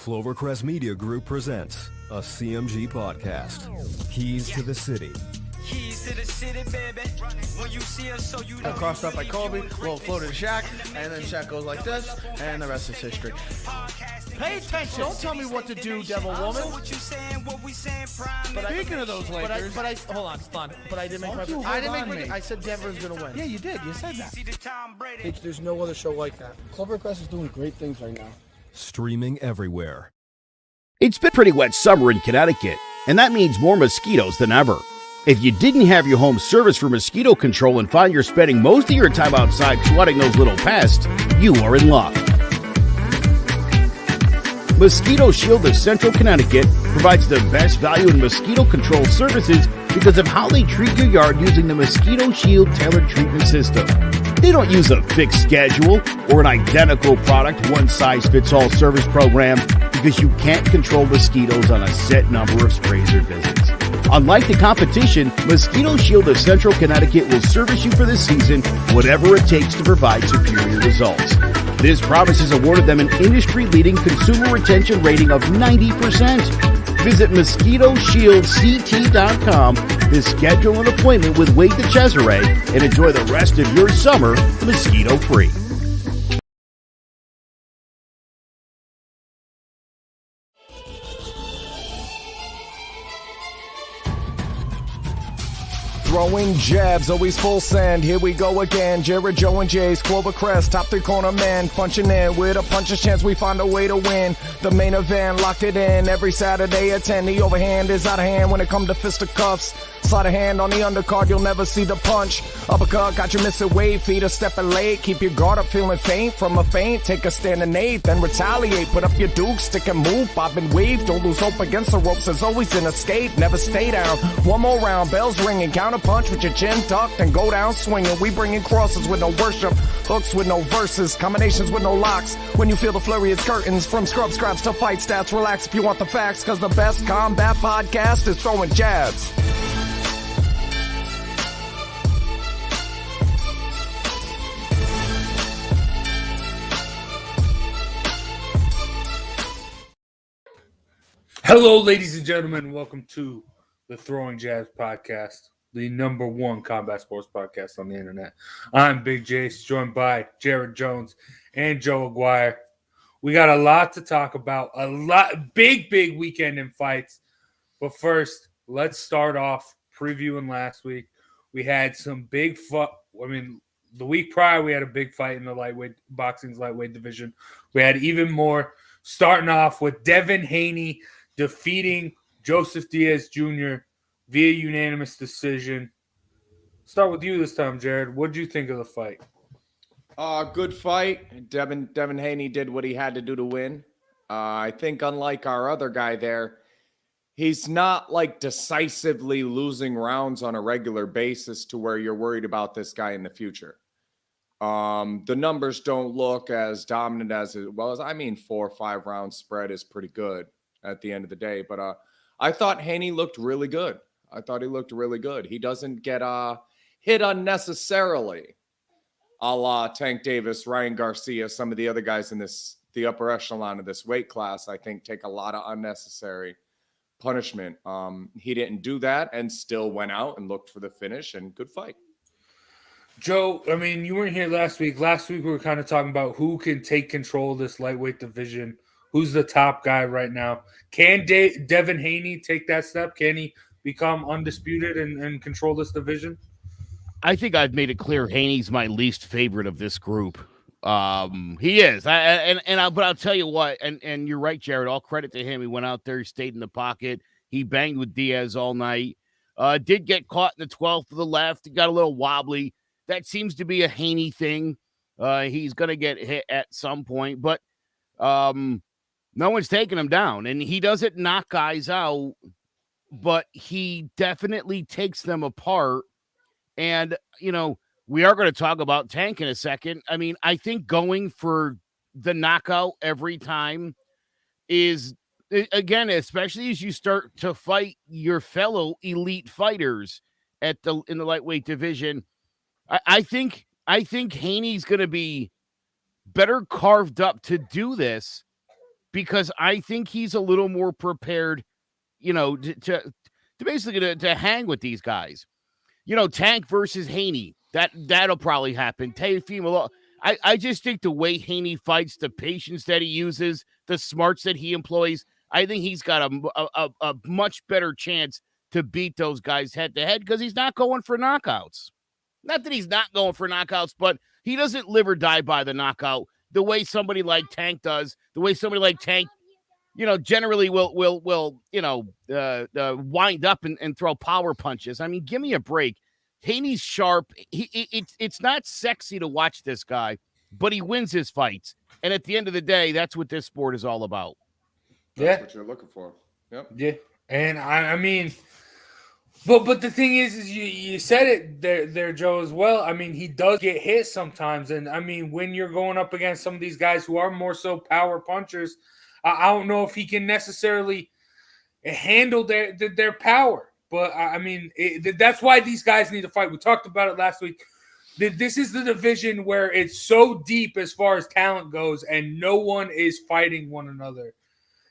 Clovercrest Media Group presents a CMG podcast. Keys to the City. Keys to the city, baby. When you see us, so you know. Crossed up by Kobe, little flow to Shaq, and then Shaq goes like this, and the rest is history. Pay attention. Don't tell me what to do, devil woman. Speaking of those Lakers, hold on. But I didn't make my. I said Denver's gonna win. Yeah, you did. You said that. There's no other show like that. Clovercrest is doing great things right now. Streaming everywhere. It's been a pretty wet summer in Connecticut, and that means more mosquitoes than ever. If you didn't have your home service for mosquito control and find you're spending most of your time outside swatting those little pests, you are in luck. Mosquito Shield of Central Connecticut provides the best value in mosquito control services because of how they treat your yard using the Mosquito Shield tailored treatment system. They don't use a fixed schedule or an identical product one-size-fits-all service program because you can't control mosquitoes on a set number of sprays or visits. Unlike the competition, Mosquito Shield of Central Connecticut will service you for the season, whatever it takes to provide superior results. This promise has awarded them an industry-leading consumer retention rating of 90%. Visit MosquitoShieldCT.com to schedule an appointment with Wade DeCesare and enjoy the rest of your summer mosquito-free. Throwing jabs, always full send. Here we go again. Jared, Joe, and Jay's Clovercrest, top three corner man, punching in with a puncher's chance. We find a way to win. The main event, locked it in every Saturday at 10. The overhand is out of hand when it comes to fisticuffs. Slide a hand on the undercard, you'll never see the punch. Uppercut, got you missing weight, feet are stepping late. Keep your guard up, feeling faint from a feint. Take a stand and eight, then retaliate. Put up your duke, stick and move, bob and weave. Don't lose hope against the ropes, there's always an escape. Never stay down. One more round, bells ringing, counter punch with your chin tucked and go down swinging. We bringing crosses with no worship, hooks with no verses, combinations with no locks. When you feel the flurry, it's curtains. From scrub scraps to fight stats, relax if you want the facts, cause the best combat podcast is throwing jabs. Hello, ladies and gentlemen. Welcome to the Throwing Jabs podcast, the number one combat sports podcast on the internet. I'm Big Jace, joined by Jared Jones and Joe Aguirre. We got a lot to talk about, big weekend in fights. But first, let's start off previewing last week. We had some big the week prior, we had a big fight in the boxing's lightweight division. We had even more, starting off with Devin Haney defeating Joseph Diaz Jr. via unanimous decision. Start with you this time, Jared. What did you think of the fight? Good fight. Devin Haney did what he had to do to win. I think unlike our other guy there, he's not like decisively losing rounds on a regular basis to where you're worried about this guy in the future. The numbers don't look as dominant as 4 or 5 round spread is pretty good at the end of the day. But I thought Haney looked really good. He doesn't get hit unnecessarily, a la Tank Davis, Ryan Garcia, some of the other guys in the upper echelon of this weight class, I think take a lot of unnecessary punishment. He didn't do that and still went out and looked for the finish, and good fight. Joe, you weren't here last week. Last week we were kind of talking about who can take control of this lightweight division. Who's the top guy right now? Can Devin Haney take that step? Can he become undisputed and control this division? I think I've made it clear Haney's my least favorite of this group. He is. But I'll tell you what, and you're right, Jared, all credit to him. He went out there, he stayed in the pocket. He banged with Diaz all night. Did get caught in the 12th to the left. He got a little wobbly. That seems to be a Haney thing. He's going to get hit at some point, but no one's taking him down, and he doesn't knock guys out, but he definitely takes them apart. And, we are going to talk about Tank in a second. I think going for the knockout every time is, again, especially as you start to fight your fellow elite fighters in the lightweight division, I think Haney's going to be better carved up to do this because I think he's a little more prepared, to basically to hang with these guys. Tank versus Haney. That'll probably happen. Teofimo. I just think the way Haney fights, the patience that he uses, the smarts that he employs, I think he's got a much better chance to beat those guys head to head because he's not going for knockouts. Not that he's not going for knockouts, but he doesn't live or die by the knockout the way somebody like Tank does. The way somebody like Tank, generally will wind up and throw power punches. I mean, give me a break. Haney's sharp. It's not sexy to watch this guy, but he wins his fights. And at the end of the day, that's what this sport is all about. That's what you're looking for. Yep. Yeah. And I mean, but the thing is you said it there, Joe, as well. I mean, he does get hit sometimes. And I mean, when you're going up against some of these guys who are more so power punchers, I don't know if he can necessarily handle their power. But, I mean, that's why these guys need to fight. We talked about it last week. This is the division where it's so deep as far as talent goes, and no one is fighting one another.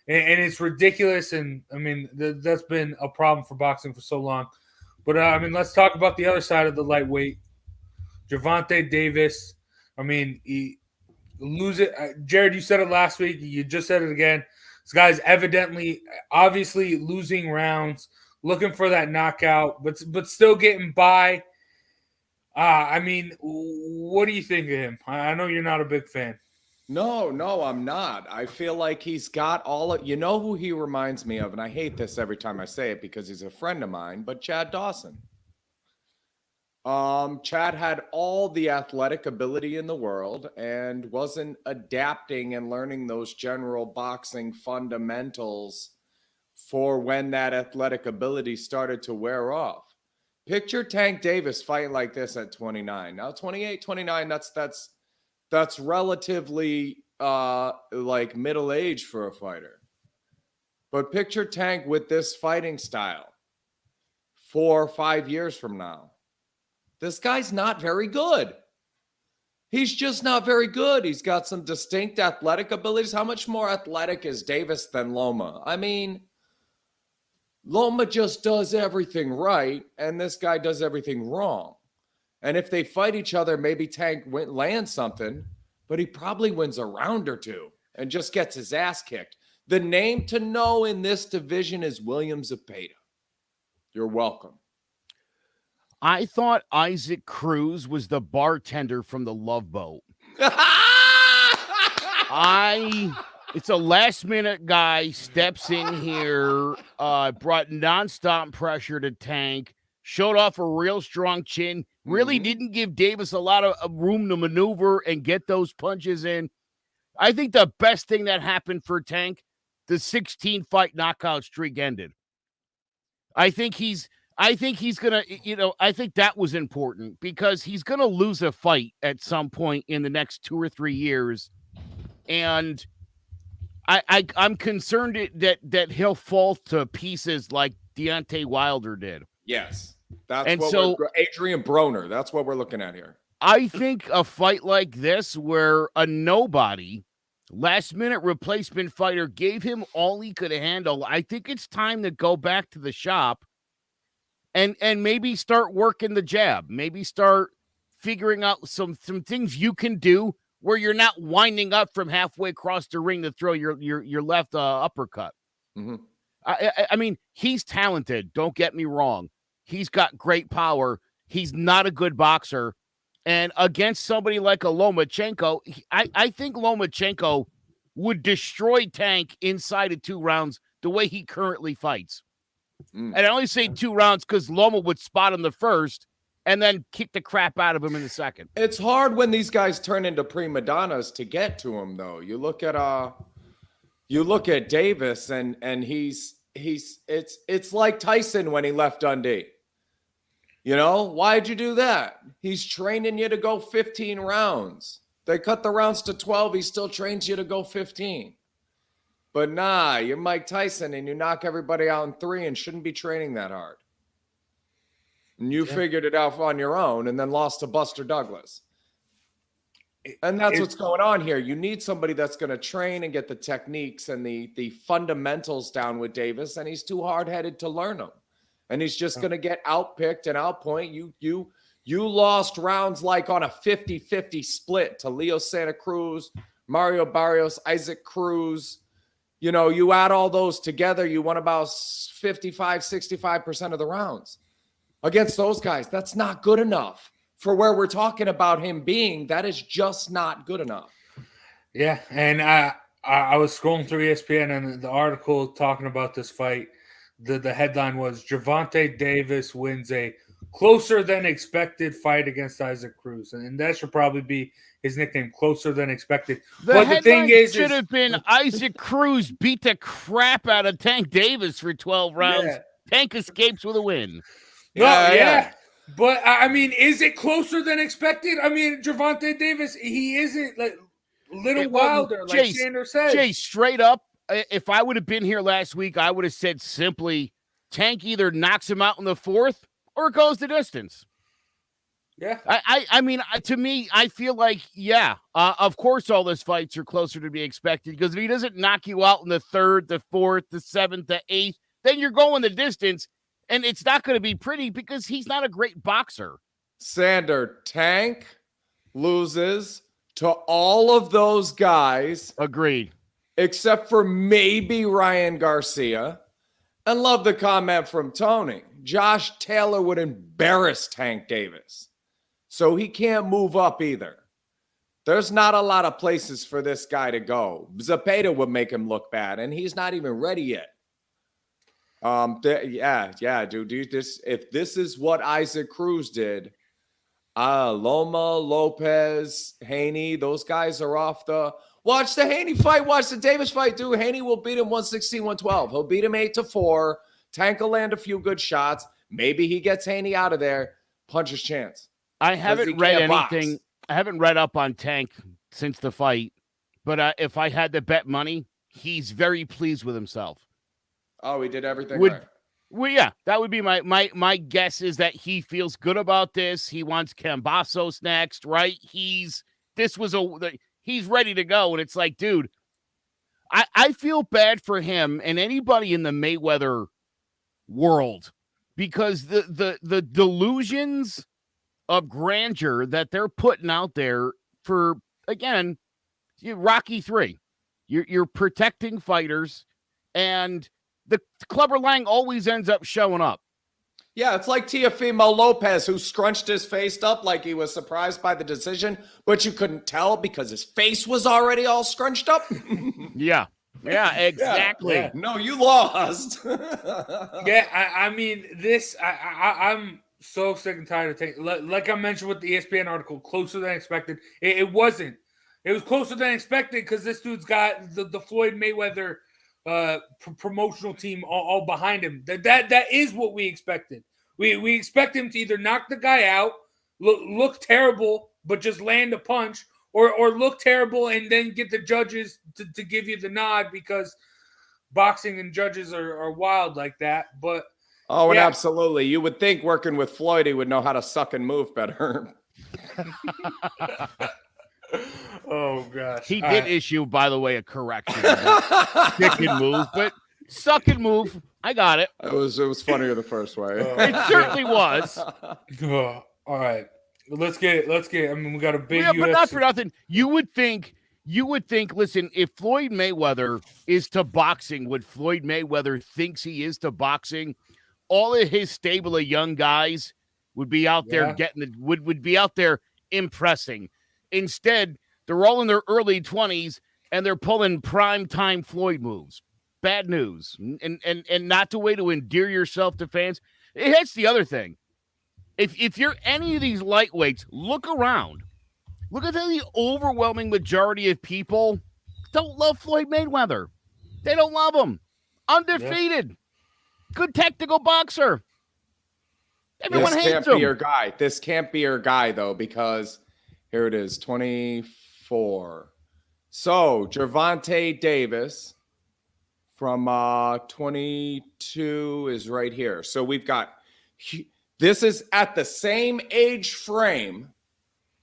And it's ridiculous. And, I mean, that's been a problem for boxing for so long. But, I mean, let's talk about the other side of the lightweight. Gervonta Davis. I mean, he lose it. Jared, you said it last week. You just said it again. This guy's obviously losing rounds, looking for that knockout, but still getting by. I mean, what do you think of him? I know you're not a big fan. No, I'm not. I feel like he's got you know who he reminds me of, and I hate this every time I say it because he's a friend of mine, but Chad Dawson. Chad had all the athletic ability in the world and wasn't adapting and learning those general boxing fundamentals for when that athletic ability started to wear off. Picture Tank Davis fighting like this at 29. Now 28, 29, that's relatively like middle age for a fighter. But picture Tank with this fighting style 4 or 5 years from now. This guy's not very good. He's just not very good. He's got some distinct athletic abilities. How much more athletic is Davis than Loma? I mean, Loma just does everything right, and this guy does everything wrong. And if they fight each other, maybe Tank lands something, but he probably wins a round or two and just gets his ass kicked. The name to know in this division is William Zepeda. You're welcome. I thought Isaac Cruz was the bartender from the Love Boat. It's a last-minute guy, steps in here, brought nonstop pressure to Tank, showed off a real strong chin, really didn't give Davis a lot of room to maneuver and get those punches in. I think the best thing that happened for Tank, the 16-fight knockout streak ended. I think he's going to, I think that was important because he's going to lose a fight at some point in the next 2 or 3 years. And I'm concerned that he'll fall to pieces like Deontay Wilder did. Yes. Adrian Broner, that's what we're looking at here. I think a fight like this where a nobody last-minute replacement fighter gave him all he could handle, I think it's time to go back to the shop and maybe start working the jab. Maybe start figuring out some things you can do where you're not winding up from halfway across the ring to throw your left uppercut. Mm-hmm. I mean, he's talented. Don't get me wrong. He's got great power. He's not a good boxer. And against somebody like a Lomachenko, I think Lomachenko would destroy Tank inside of 2 rounds the way he currently fights. And I only say 2 rounds because Loma would spot him the first and then kick the crap out of him in the second. It's hard when these guys turn into prima donnas to get to him, though. You look at Davis, and it's like Tyson when he left Dundee. You know, why'd you do that? He's training you to go 15 rounds. They cut the rounds to 12. He still trains you to go 15. But nah, you're Mike Tyson and you knock everybody out in 3 and shouldn't be training that hard. And you figured it out on your own and then lost to Buster Douglas. And that's what's going on here. You need somebody that's going to train and get the techniques and the fundamentals down with Davis, and he's too hard-headed to learn them. And he's just going to get outpicked and outpoint. You lost rounds like on a 50-50 split to Leo Santa Cruz, Mario Barrios, Isaac Cruz. You know, you add all those together, you won about 65% of the rounds. Against those guys, that's not good enough. For where we're talking about him being, that is just not good enough. Yeah, and I was scrolling through ESPN and the article talking about this fight. The headline was Gervonta Davis wins a closer than expected fight against Isaac Cruz, and that should probably be his nickname, closer than expected. But the thing is, should have been Isaac Cruz beat the crap out of Tank Davis for 12 rounds. Yeah. Tank escapes with a win. Yeah. But, I mean, is it closer than expected? I mean, Gervonta Davis, he isn't like little wilder, like Sanders said. Jay, straight up, if I would have been here last week, I would have said simply, Tank either knocks him out in the fourth or goes the distance. Yeah. I mean, to me, I feel like, of course all those fights are closer to be expected, because if he doesn't knock you out in the third, the fourth, the seventh, the eighth, then you're going the distance. And it's not going to be pretty because he's not a great boxer. Sander, Tank loses to all of those guys. Agreed. Except for maybe Ryan Garcia. And love the comment from Tony. Josh Taylor would embarrass Tank Davis. So he can't move up either. There's not a lot of places for this guy to go. Zepeda would make him look bad, and he's not even ready yet. Dude. If this is what Isaac Cruz did, Loma, Lopez, Haney, those guys are off the. Watch the Haney fight. Watch the Davis fight, dude. Haney will beat him 116, 112. He'll beat him 8-4. Tank will land a few good shots. Maybe he gets Haney out of there. Punch his chance. I haven't read anything. Box. I haven't read up on Tank since the fight, but if I had to bet money, he's very pleased with himself. Oh, he did everything right. Well, yeah, that would be my guess is that he feels good about this. He wants Cambasos next, right? He's ready to go. And it's like, dude, I feel bad for him and anybody in the Mayweather world because the delusions of grandeur that they're putting out there for, again, Rocky III. You're protecting fighters, and the Clubber Lang always ends up showing up. Yeah, it's like Teofimo Lopez, who scrunched his face up like he was surprised by the decision, but you couldn't tell because his face was already all scrunched up. Yeah, exactly. Yeah. No, you lost. I mean, I'm so sick and tired of taking, like I mentioned with the ESPN article, closer than expected. It wasn't. It was closer than expected because this dude's got the Floyd Mayweather promotional team all behind him. That is what we expected. We expect him to either knock the guy out, look terrible, but just land a punch, or look terrible and then get the judges to give you the nod because boxing and judges are wild like that. But and absolutely. You would think working with Floyd, he would know how to suck and move better. Oh gosh. He did issue, by the way, a correction. Stick and move, but suck and move. I got it. It was funnier the first way. It certainly was. All right. Let's get I mean, we got a big but not for nothing. You would think, listen, if Floyd Mayweather is to boxing what Floyd Mayweather thinks he is to boxing, all of his stable of young guys would be out there would be out there impressing. Instead, they're all in their early 20s and they're pulling prime-time Floyd moves. Bad news. And not the way to endear yourself to fans. It's the other thing. If you're any of these lightweights, look around. Look at the overwhelming majority of people don't love Floyd Mayweather. They don't love him. Undefeated. Good technical boxer. Everyone hates him. This can't be your guy. This can't be your guy, though, because here it is, 24. So, Gervonta Davis from 22 is right here. So, we've got – this is at the same age frame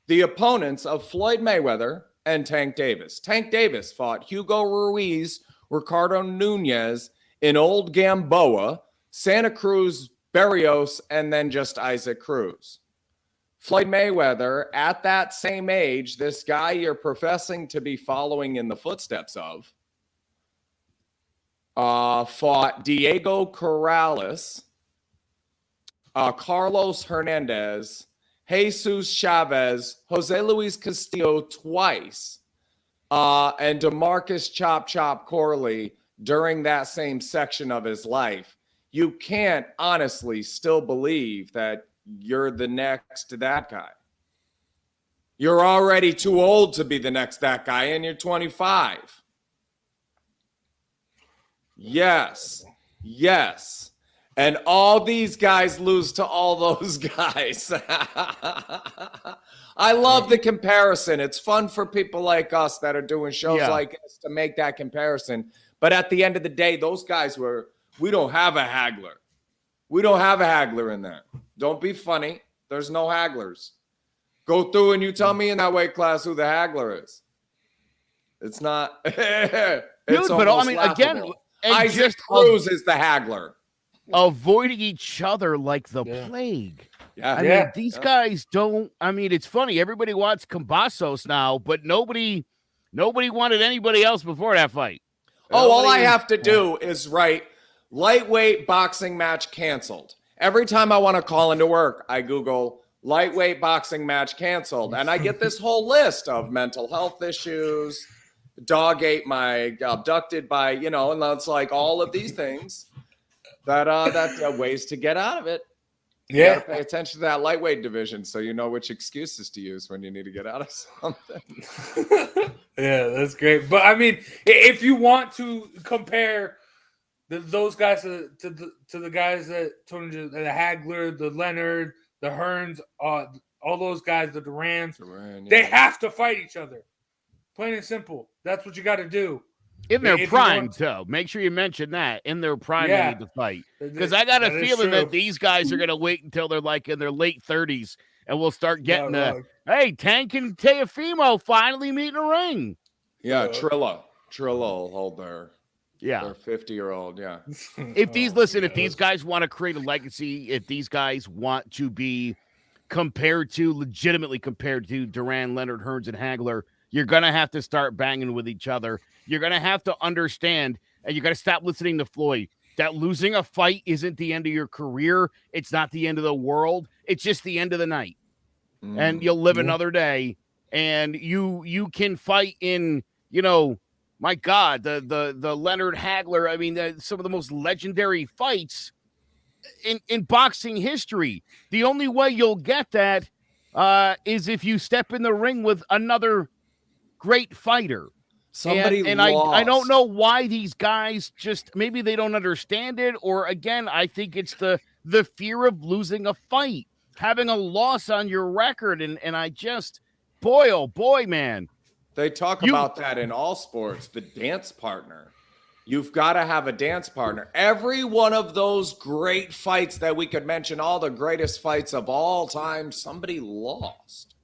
the opponents of Floyd Mayweather and Tank Davis. Tank Davis fought Hugo Ruiz, Ricardo Nunez in Old Gamboa, Santa Cruz, Barrios, and then just Isaac Cruz. Floyd Mayweather, at that same age, this guy you're professing to be following in the footsteps of, fought Diego Corrales, Carlos Hernandez, Jesus Chavez, Jose Luis Castillo twice, and DeMarcus Chop Chop Corley during that same section of his life. You can't honestly still believe that you're the next to that guy. You're already too old to be the next that guy, and you're 25. Yes. And all these guys lose to all those guys. I love the comparison. It's fun for people like us that are doing shows like this to make that comparison. But at the end of the day, those guys we don't have a haggler. We don't have a haggler in there. Don't be funny. There's no hagglers. Go through and you tell me in that weight class who the haggler is. It's not. It's dude, but I mean, again, Isaac Cruz is the haggler. Avoiding each other like the plague. Yeah. I mean, these guys don't. I mean, it's funny. Everybody wants Cambasos now, but nobody wanted anybody else before that fight. All I have to do is write lightweight boxing match canceled. Every time I want to call into work, I Google lightweight boxing match canceled, and I get this whole list of mental health issues, dog ate my abducted by, and that's like all of these things that ways to get out of it. You gotta pay attention to that lightweight division so you know which excuses to use when you need to get out of something. Yeah, that's great. But I mean, if you want to compare those guys to the guys that the Hagler, the Leonard, the Hearns, all those guys, the Durans, they have to fight each other. Plain and simple. That's what you got to do. In their prime, too. Make sure you mention that. In their prime, they need to fight. Because I got a feeling that these guys are going to wait until they're like in their late 30s, and we'll start getting hey, Tank and Teofimo finally meet in a ring. Yeah, Trilla will hold their 50-year-old, If these guys want to create a legacy, if these guys want to be legitimately compared to Duran, Leonard, Hearns, and Hagler, you're going to have to start banging with each other. You're going to have to understand, and you got to stop listening to Floyd, that losing a fight isn't the end of your career. It's not the end of the world. It's just the end of the night. And you'll live another day, and you can fight in, my God, the Leonard Hagler. I mean, some of the most legendary fights in boxing history. The only way you'll get that is if you step in the ring with another great fighter. I don't know why these guys maybe they don't understand it, or again, I think it's the fear of losing a fight, having a loss on your record, and I just, boy, oh boy, man. They talk about that in all sports, the dance partner. You've got to have a dance partner. Every one of those great fights that we could mention, all the greatest fights of all time, somebody lost.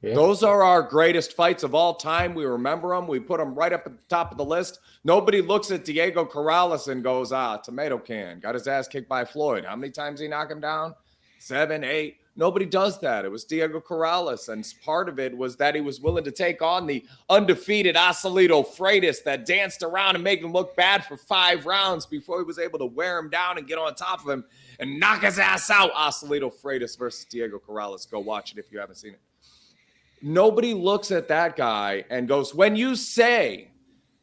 Yeah. Those are our greatest fights of all time. We remember them. We put them right up at the top of the list. Nobody looks at Diego Corrales and goes, tomato can. Got his ass kicked by Floyd. How many times did he knock him down? 7, 8. Nobody does that. It was Diego Corrales, and part of it was that he was willing to take on the undefeated Osalito Freitas that danced around and made him look bad for 5 rounds before he was able to wear him down and get on top of him and knock his ass out. Osalito Freitas versus Diego Corrales. Go watch it if you haven't seen it. Nobody looks at that guy and goes, when you say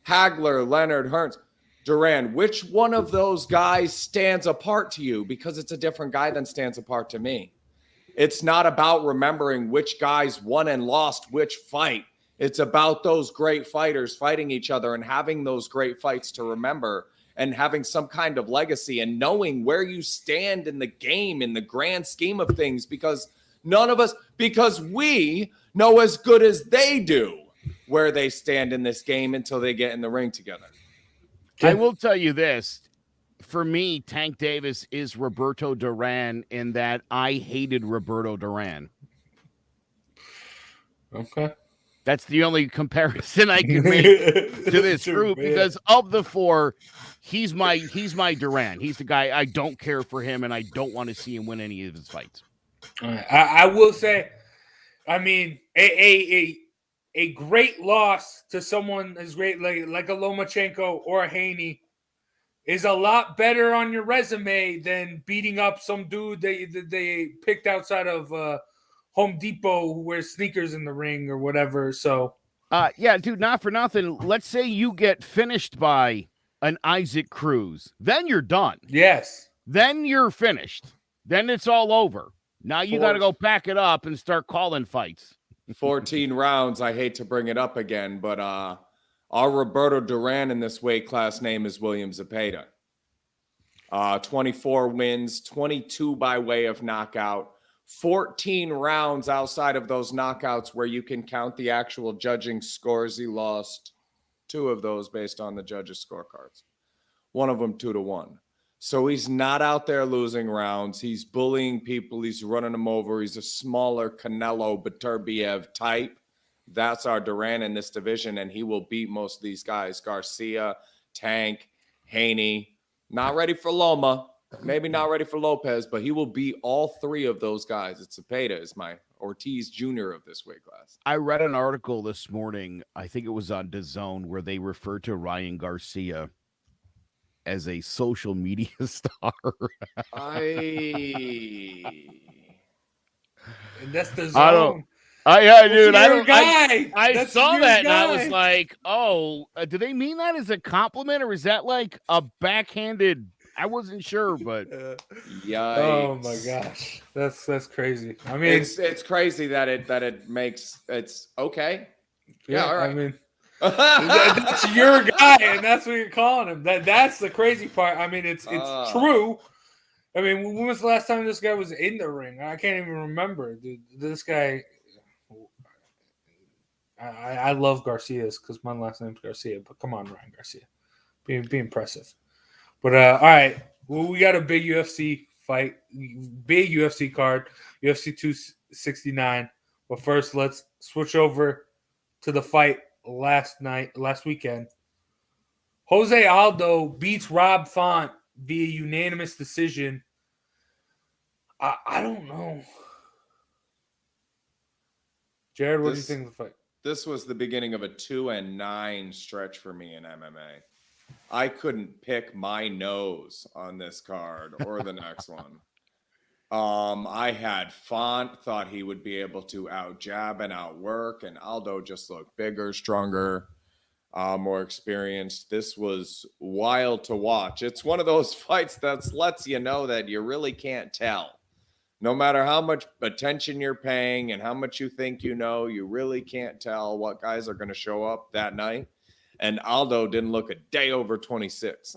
Hagler, Leonard, Hearns, Duran, which one of those guys stands apart to you? Because it's a different guy than stands apart to me. It's not about remembering which guys won and lost which fight. It's about those great fighters fighting each other and having those great fights to remember and having some kind of legacy and knowing where you stand in the game in the grand scheme of things, because we know as good as they do where they stand in this game until they get in the ring together. I will tell you this. For me, Tank Davis is Roberto Duran in that I hated Roberto Duran. Okay. That's the only comparison I can make to this group because of the four, he's my Duran. He's the guy I don't care for him, and I don't want to see him win any of his fights. I will say, I mean, a great loss to someone as great like a Lomachenko or a Haney is a lot better on your resume than beating up some dude they picked outside of Home Depot who wears sneakers in the ring or whatever. So, yeah, dude, not for nothing. Let's say you get finished by an Isaac Cruz, then you're done. Yes. Then you're finished. Then it's all over. Now you got to go pack it up and start calling fights. 14 rounds. I hate to bring it up again, but our Roberto Duran in this weight class name is William Zepeda. 24 wins, 22 by way of knockout, 14 rounds outside of those knockouts where you can count the actual judging scores. He lost 2 of those based on the judges' scorecards. One of them 2-1. So he's not out there losing rounds. He's bullying people. He's running them over. He's a smaller Canelo Beterbiev type. That's our Duran in this division, and he will beat most of these guys. Garcia, Tank, Haney. Not ready for Loma. Maybe not ready for Lopez, but he will beat all 3 of those guys. It's Zepeda is my Ortiz Jr. of this weight class. I read an article this morning, I think it was on DAZN, where they referred to Ryan Garcia as a social media star. And that's the zone. Dude, I saw that and I was like, oh, do they mean that as a compliment or is that like a backhanded? I wasn't sure, but yikes. Oh my gosh, that's crazy. I mean, it's crazy that it makes it's okay. Yeah, all right. I mean, that's your guy, and that's what you're calling him. That's the crazy part. I mean, it's true. I mean, when was the last time this guy was in the ring? I can't even remember. Dude, this guy. I love Garcia's because my last name's Garcia, but come on, Ryan Garcia. Be impressive. But all right. Well, we got a big UFC fight, big UFC card, UFC 269. But first, let's switch over to the fight last weekend. Jose Aldo beats Rob Font via unanimous decision. I don't know. Jared, what do you think of the fight? This was the beginning of a 2-9 stretch for me in MMA. I couldn't pick my nose on this card or the next one. I had Font, thought he would be able to out-jab and outwork, and Aldo just looked bigger, stronger, more experienced. This was wild to watch. It's one of those fights that lets you know that you really can't tell. No matter how much attention you're paying and how much you think you know, you really can't tell what guys are going to show up that night. And Aldo didn't look a day over 26.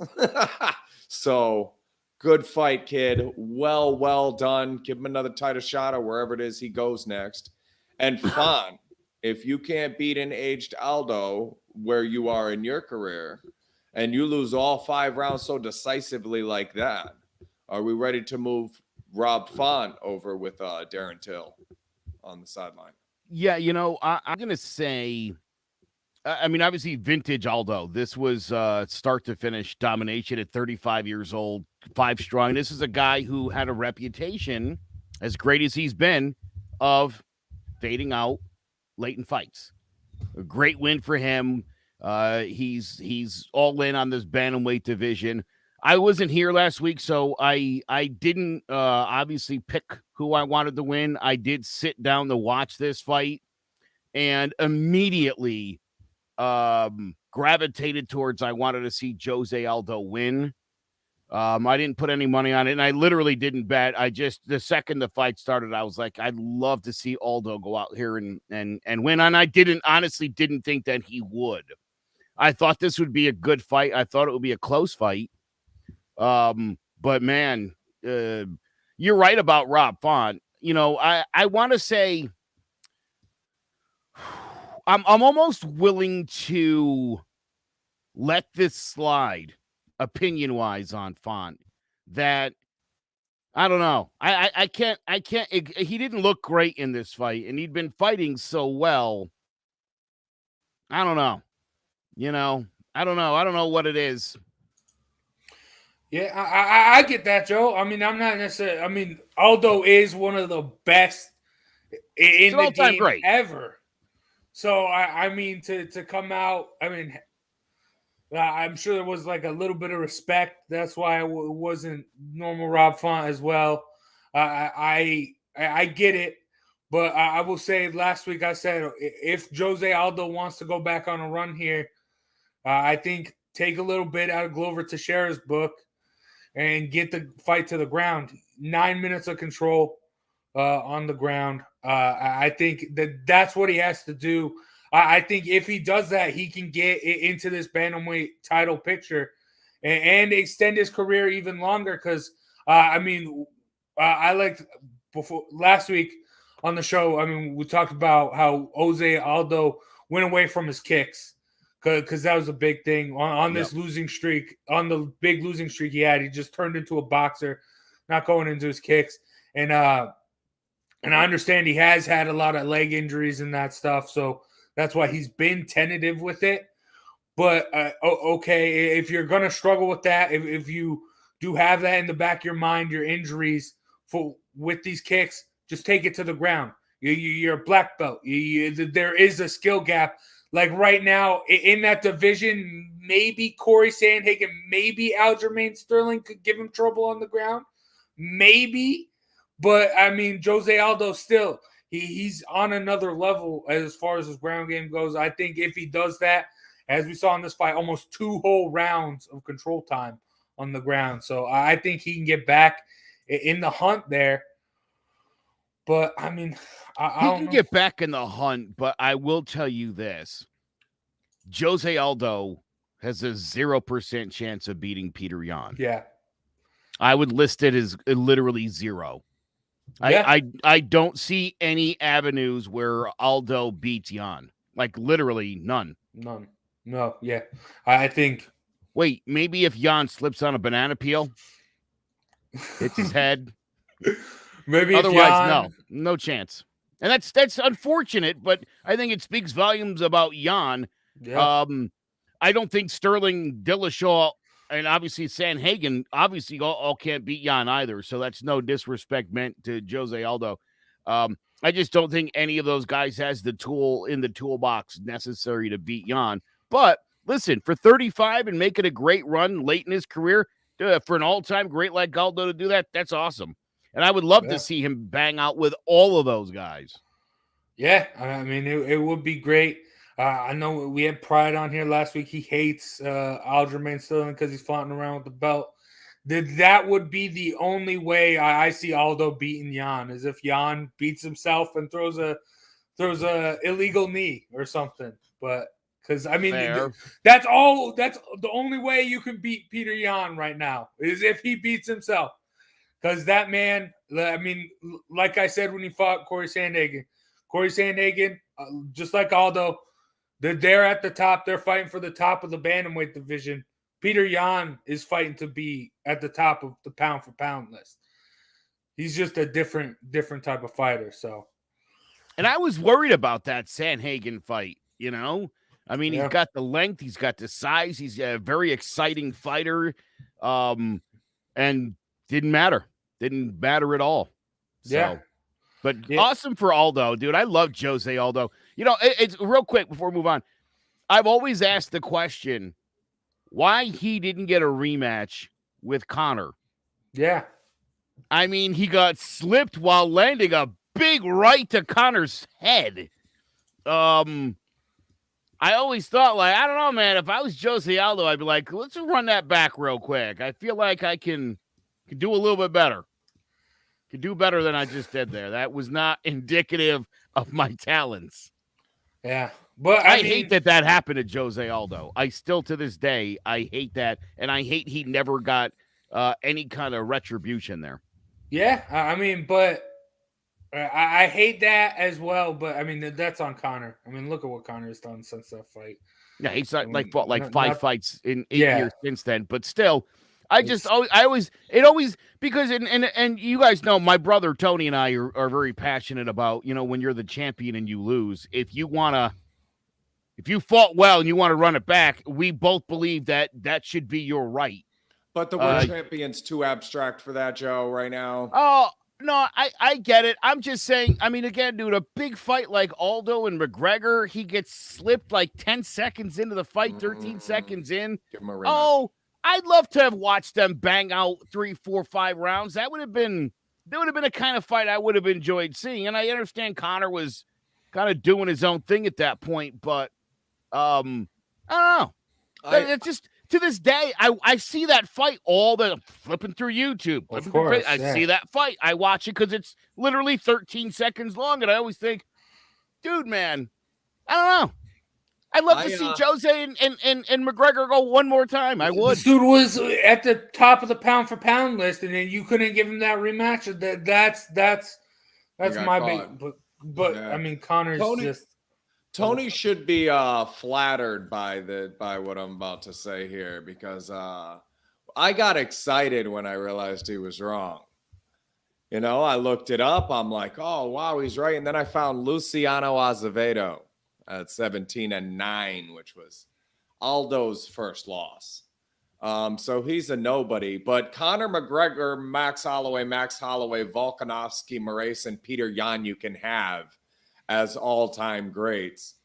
So good fight, kid. Well done. Give him another title shot or wherever it is he goes next. And Font, if you can't beat an aged Aldo where you are in your career and you lose all 5 rounds so decisively like that, are we ready to move Rob Font over with Darren Till on the sideline? Yeah, I'm going to say, I mean, obviously vintage Aldo. This was start to finish domination at 35 years old, 5 strong. This is a guy who had a reputation, as great as he's been, of fading out late in fights. A great win for him. He's all in on this bantamweight division. I wasn't here last week, so I didn't obviously pick who I wanted to win. I did sit down to watch this fight and immediately gravitated towards I wanted to see Jose Aldo win. I didn't put any money on it, and I literally didn't bet. The second the fight started, I was like, I'd love to see Aldo go out here and win. And I honestly didn't think that he would. I thought this would be a good fight. I thought it would be a close fight. But man, you're right about Rob Font. I want to say I'm almost willing to let this slide opinion wise on Font that I don't know. I can't. He didn't look great in this fight, and he'd been fighting so well. I don't know. I don't know. I don't know what it is. Yeah, I get that, Joe. I mean, I'm not necessarily. I mean, Aldo is one of the best in the game great ever. So I mean, to come out. I mean, I'm sure there was like a little bit of respect. That's why it wasn't normal Rob Font as well. I get it, but I will say last week I said if Jose Aldo wants to go back on a run here, I think take a little bit out of Glover Teixeira's book and get the fight to the ground. 9 minutes of control on the ground. I think that's what he has to do. I think if he does that, he can get into this bantamweight title picture and extend his career even longer. Because I mean, I liked before last week on the show. I mean, we talked about how Jose Aldo went away from his kicks because that was a big thing on this losing streak, on the big losing streak he had. He just turned into a boxer, not going into his kicks. And I understand he has had a lot of leg injuries and that stuff, so that's why he's been tentative with it. But okay, if you're gonna struggle with that, if you do have that in the back of your mind, your injuries with these kicks, just take it to the ground. You're a black belt. There is a skill gap. Like right now in that division, maybe Corey Sandhagen, maybe Aljamain Sterling could give him trouble on the ground. Maybe. But, I mean, Jose Aldo still, he's on another level as far as his ground game goes. I think if he does that, as we saw in this fight, almost 2 whole rounds of control time on the ground. So I think he can get back in the hunt there. But, I mean, I don't know. Get back in the hunt, but I will tell you this. Jose Aldo has a 0% chance of beating Peter Yan. Yeah. I would list it as literally 0. Yeah. I don't see any avenues where Aldo beats Yan. Like literally none. None. No, yeah. I think. Wait, maybe if Yan slips on a banana peel, hits his head. Maybe otherwise, no chance. And that's unfortunate, but I think it speaks volumes about Yan. Yeah. I don't think Sterling, Dillashaw, and obviously Sandhagen obviously all can't beat Yan either. So that's no disrespect meant to Jose Aldo. I just don't think any of those guys has the tool in the toolbox necessary to beat Yan. But listen, for 35 and make it a great run late in his career, for an all-time great like Aldo to do that, that's awesome. And I would love to see him bang out with all of those guys. Yeah, I mean, it would be great. I know we had Pride on here last week. He hates Aljamain Sterling because he's flaunting around with the belt. That would be the only way I see Aldo beating Yan, is if Yan beats himself and throws a illegal knee or something. But because I mean, that's the only way you can beat Peter Yan right now is if he beats himself. Because that man, I mean, like I said when he fought Corey Sandhagen, just like Aldo, they're at the top. They're fighting for the top of the bantamweight division. Peter Yan is fighting to be at the top of the pound-for-pound list. He's just a different type of fighter. So, and I was worried about that Sandhagen fight. I mean, he's got the length, he's got the size, he's a very exciting fighter, and didn't matter at all. So, but awesome for Aldo, dude. I love Jose Aldo. It's real quick before we move on. I've always asked the question why he didn't get a rematch with Conor. Yeah. I mean, he got slipped while landing a big right to Conor's head. I always thought, I don't know, man, if I was Jose Aldo, I'd be like, let's just run that back real quick. I feel like I can do a little bit better. Could do better than I just did there. That was not indicative of my talents. Yeah. But I hate that happened to Jose Aldo. I still, to this day, I hate that. And I hate he never got any kind of retribution there. Yeah. I mean, but I hate that as well. But, I mean, that's on Conor. I mean, look at what Conor has done since that fight. Yeah, he's fought 5 fights in 8 years since then. But still, because and you guys know my brother Tony and I are very passionate about, when you're the champion and you lose, if you fought well and you want to run it back, we both believe that should be your right. But the word champion's too abstract for that, Joe, right now. Oh, no, I get it. I'm just saying, again, dude, a big fight like Aldo and McGregor, he gets slipped like 10 seconds into the fight, 13 seconds in. Give him a rematch. Oh, I'd love to have watched them bang out 3, 4, 5 rounds. That would have been a kind of fight I would have enjoyed seeing. And I understand Conor was kind of doing his own thing at that point, but I don't know. It's just to this day, I see that fight flipping through YouTube. Of course, I see that fight. I watch it because it's literally 13 seconds long, and I always think, dude, man, I don't know. I'd love to see Jose and McGregor go one more time. I would. This dude was at the top of the pound for pound list, and then you couldn't give him that rematch. That's my big. But yeah. Conor's Tony should be flattered by what I'm about to say here, because I got excited when I realized he was wrong. I looked it up. I'm like, oh wow, he's right. And then I found Luciano Azevedo at 17-9, which was Aldo's first loss. So he's a nobody. But Conor McGregor, Max Holloway, Volkanovski, Moraes, and Peter Yan you can have as all-time greats.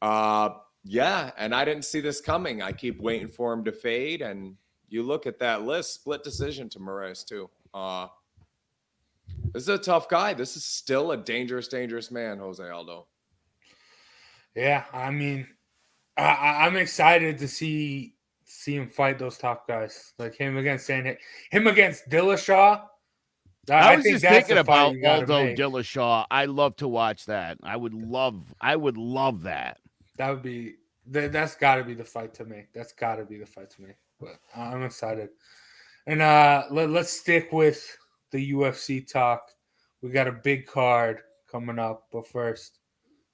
Yeah, and I didn't see this coming. I keep waiting for him to fade, and you look at that list, split decision to Moraes too. This is a tough guy. This is still a dangerous man, Jose Aldo. Yeah, I'm excited to see him fight those top guys, like him against Dillashaw. I was just thinking about Aldo Dillashaw. I love to watch that. I would love that. That's got to be the fight to make. But I'm excited. And let's stick with the UFC talk. We got a big card coming up, but first,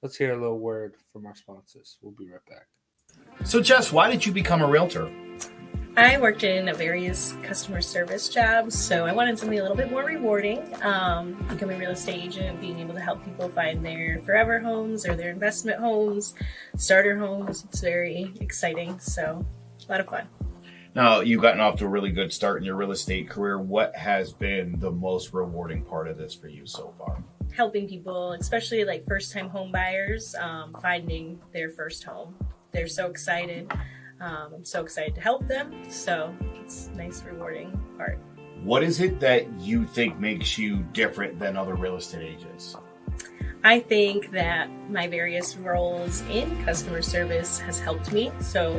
let's hear a little word from our sponsors. We'll be right back. So, Jess, why did you become a realtor? I worked in various customer service jobs, so I wanted something a little bit more rewarding. Becoming a real estate agent, being able to help people find their forever homes or their investment homes, starter homes. It's very exciting, so a lot of fun. Now, you've gotten off to a really good start in your real estate career. What has been the most rewarding part of this for you so far? Helping people, especially like first-time home buyers, finding their first home. They're so excited. I'm so excited to help them. So it's a nice, rewarding part. What is it that you think makes you different than other real estate agents? I think that my various roles in customer service has helped me. So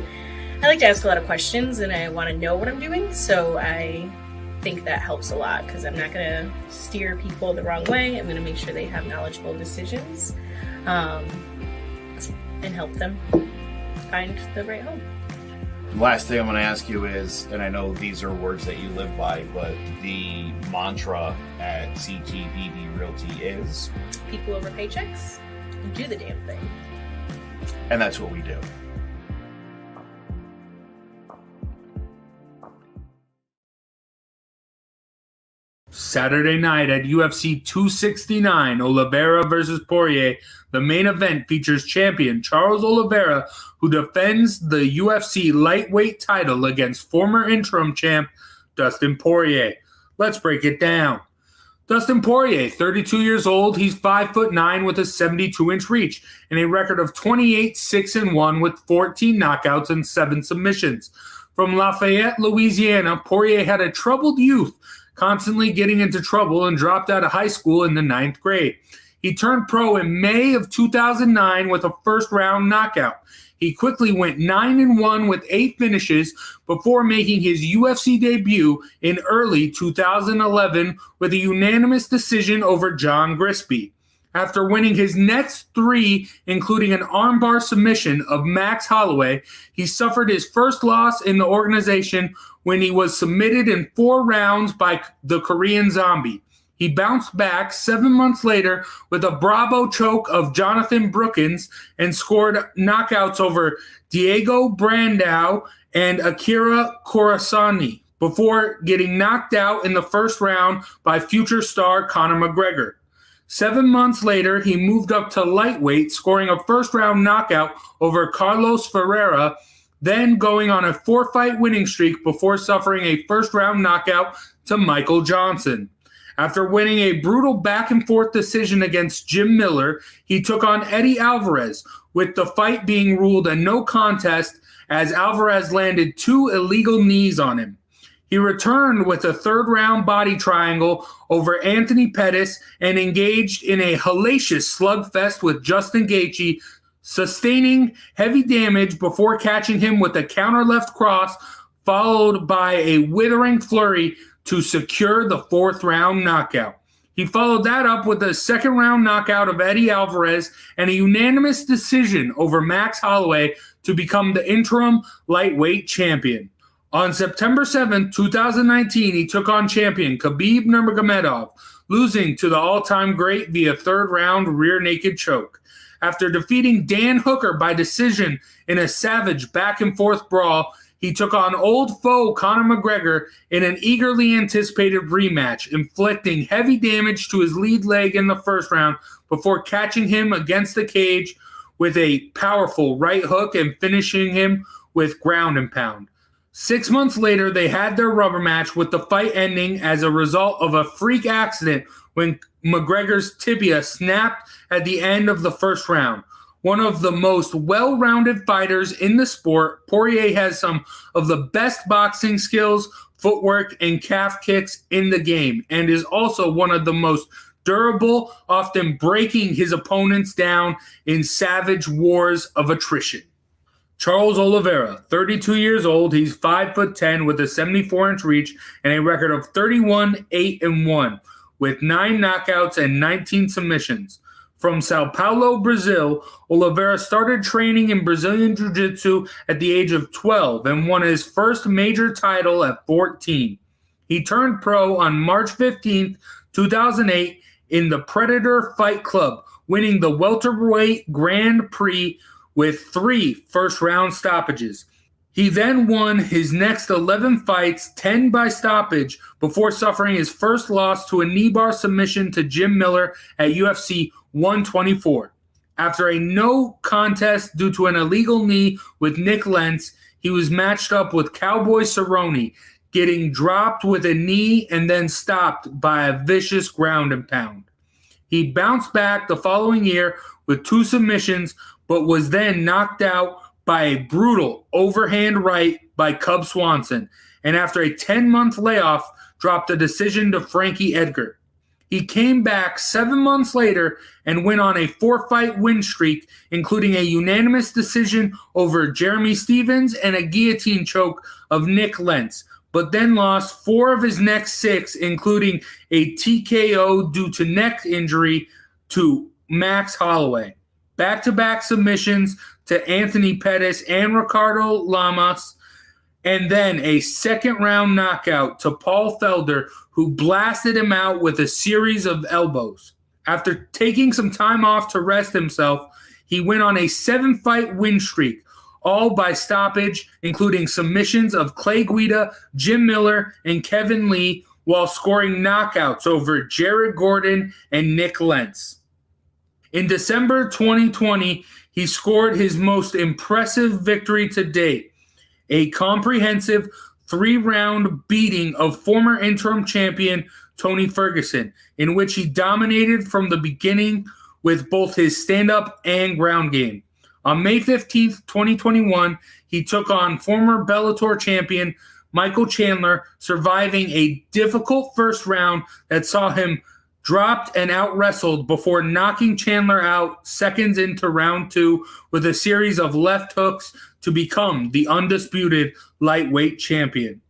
I like to ask a lot of questions and I want to know what I'm doing. So I think that helps a lot because I'm not going to steer people the wrong way. I'm going to make sure they have knowledgeable decisions and help them find the right home. Last thing I'm going to ask you is, and I know these are words that you live by, but the mantra at CTBB Realty is? People over paychecks, do the damn thing. And that's what we do. Saturday night at UFC 269, Oliveira versus Poirier. The main event features champion Charles Oliveira, who defends the UFC lightweight title against former interim champ Dustin Poirier. Let's break it down. Dustin Poirier, 32 years old, he's 5'9" with a 72-inch reach and a record of 28-6-1 with 14 knockouts and 7 submissions. From Lafayette, Louisiana, Poirier had a troubled youth, constantly getting into trouble and dropped out of high school in the 9th grade. He turned pro in May of 2009 with a first-round knockout. He quickly went 9-1 with 8 finishes before making his UFC debut in early 2011 with a unanimous decision over John Grisby. After winning his next 3, including an armbar submission of Max Holloway, he suffered his first loss in the organization when he was submitted in 4 rounds by the Korean Zombie. He bounced back 7 months later with a Bravo choke of Jonathan Brookins and scored knockouts over Diego Brandao and Akira Corazoni. before getting knocked out in the first round by future star Conor McGregor. 7 months later, he moved up to lightweight, scoring a first-round knockout over Carlos Ferreira, then going on a 4-fight winning streak before suffering a first-round knockout to Michael Johnson. After winning a brutal back-and-forth decision against Jim Miller, he took on Eddie Alvarez, with the fight being ruled a no contest as Alvarez landed 2 illegal knees on him. He returned with a third-round body triangle over Anthony Pettis and engaged in a hellacious slugfest with Justin Gaethje, sustaining heavy damage before catching him with a counter left cross, followed by a withering flurry to secure the 4th-round knockout. He followed that up with a second-round knockout of Eddie Alvarez and a unanimous decision over Max Holloway to become the interim lightweight champion. On September 7, 2019, he took on champion Khabib Nurmagomedov, losing to the all-time great via third-round rear naked choke. After defeating Dan Hooker by decision in a savage back-and-forth brawl, he took on old foe Conor McGregor in an eagerly anticipated rematch, inflicting heavy damage to his lead leg in the first round before catching him against the cage with a powerful right hook and finishing him with ground and pound. 6 months later, they had their rubber match, with the fight ending as a result of a freak accident when McGregor's tibia snapped at the end of the first round. One of the most well-rounded fighters in the sport, Poirier has some of the best boxing skills, footwork, and calf kicks in the game, and is also one of the most durable, often breaking his opponents down in savage wars of attrition. Charles Oliveira, 32 years old, he's 5'10" with a 74-inch reach and a record of 31-8-1 with 9 knockouts and 19 submissions. From Sao Paulo, Brazil, Oliveira started training in Brazilian Jiu-Jitsu at the age of 12 and won his first major title at 14. He turned pro on March 15, 2008 in the Predator Fight Club, winning the welterweight Grand Prix with 3 first-round stoppages. He then won his next 11 fights, 10 by stoppage, before suffering his first loss to a knee bar submission to Jim Miller at UFC 124. After a no contest due to an illegal knee with Nick Lentz, he was matched up with Cowboy Cerrone, getting dropped with a knee and then stopped by a vicious ground and pound. He bounced back the following year with 2 submissions, but was then knocked out by a brutal overhand right by Cub Swanson, and after a 10-month layoff, dropped a decision to Frankie Edgar. He came back 7 months later and went on a 4-fight win streak, including a unanimous decision over Jeremy Stevens and a guillotine choke of Nick Lentz, but then lost 4 of his next 6, including a TKO due to neck injury to Max Holloway. Back-to-back submissions to Anthony Pettis and Ricardo Lamas, and then a second-round knockout to Paul Felder, who blasted him out with a series of elbows. After taking some time off to rest himself, he went on a 7-fight win streak, all by stoppage, including submissions of Clay Guida, Jim Miller, and Kevin Lee, while scoring knockouts over Jared Gordon and Nick Lentz. In December 2020, he scored his most impressive victory to date, a comprehensive 3-round beating of former interim champion Tony Ferguson, in which he dominated from the beginning with both his stand-up and ground game. On May 15, 2021, he took on former Bellator champion Michael Chandler, surviving a difficult first round that saw him dropped and out-wrestled before knocking Chandler out seconds into round 2 with a series of left hooks to become the undisputed lightweight champion.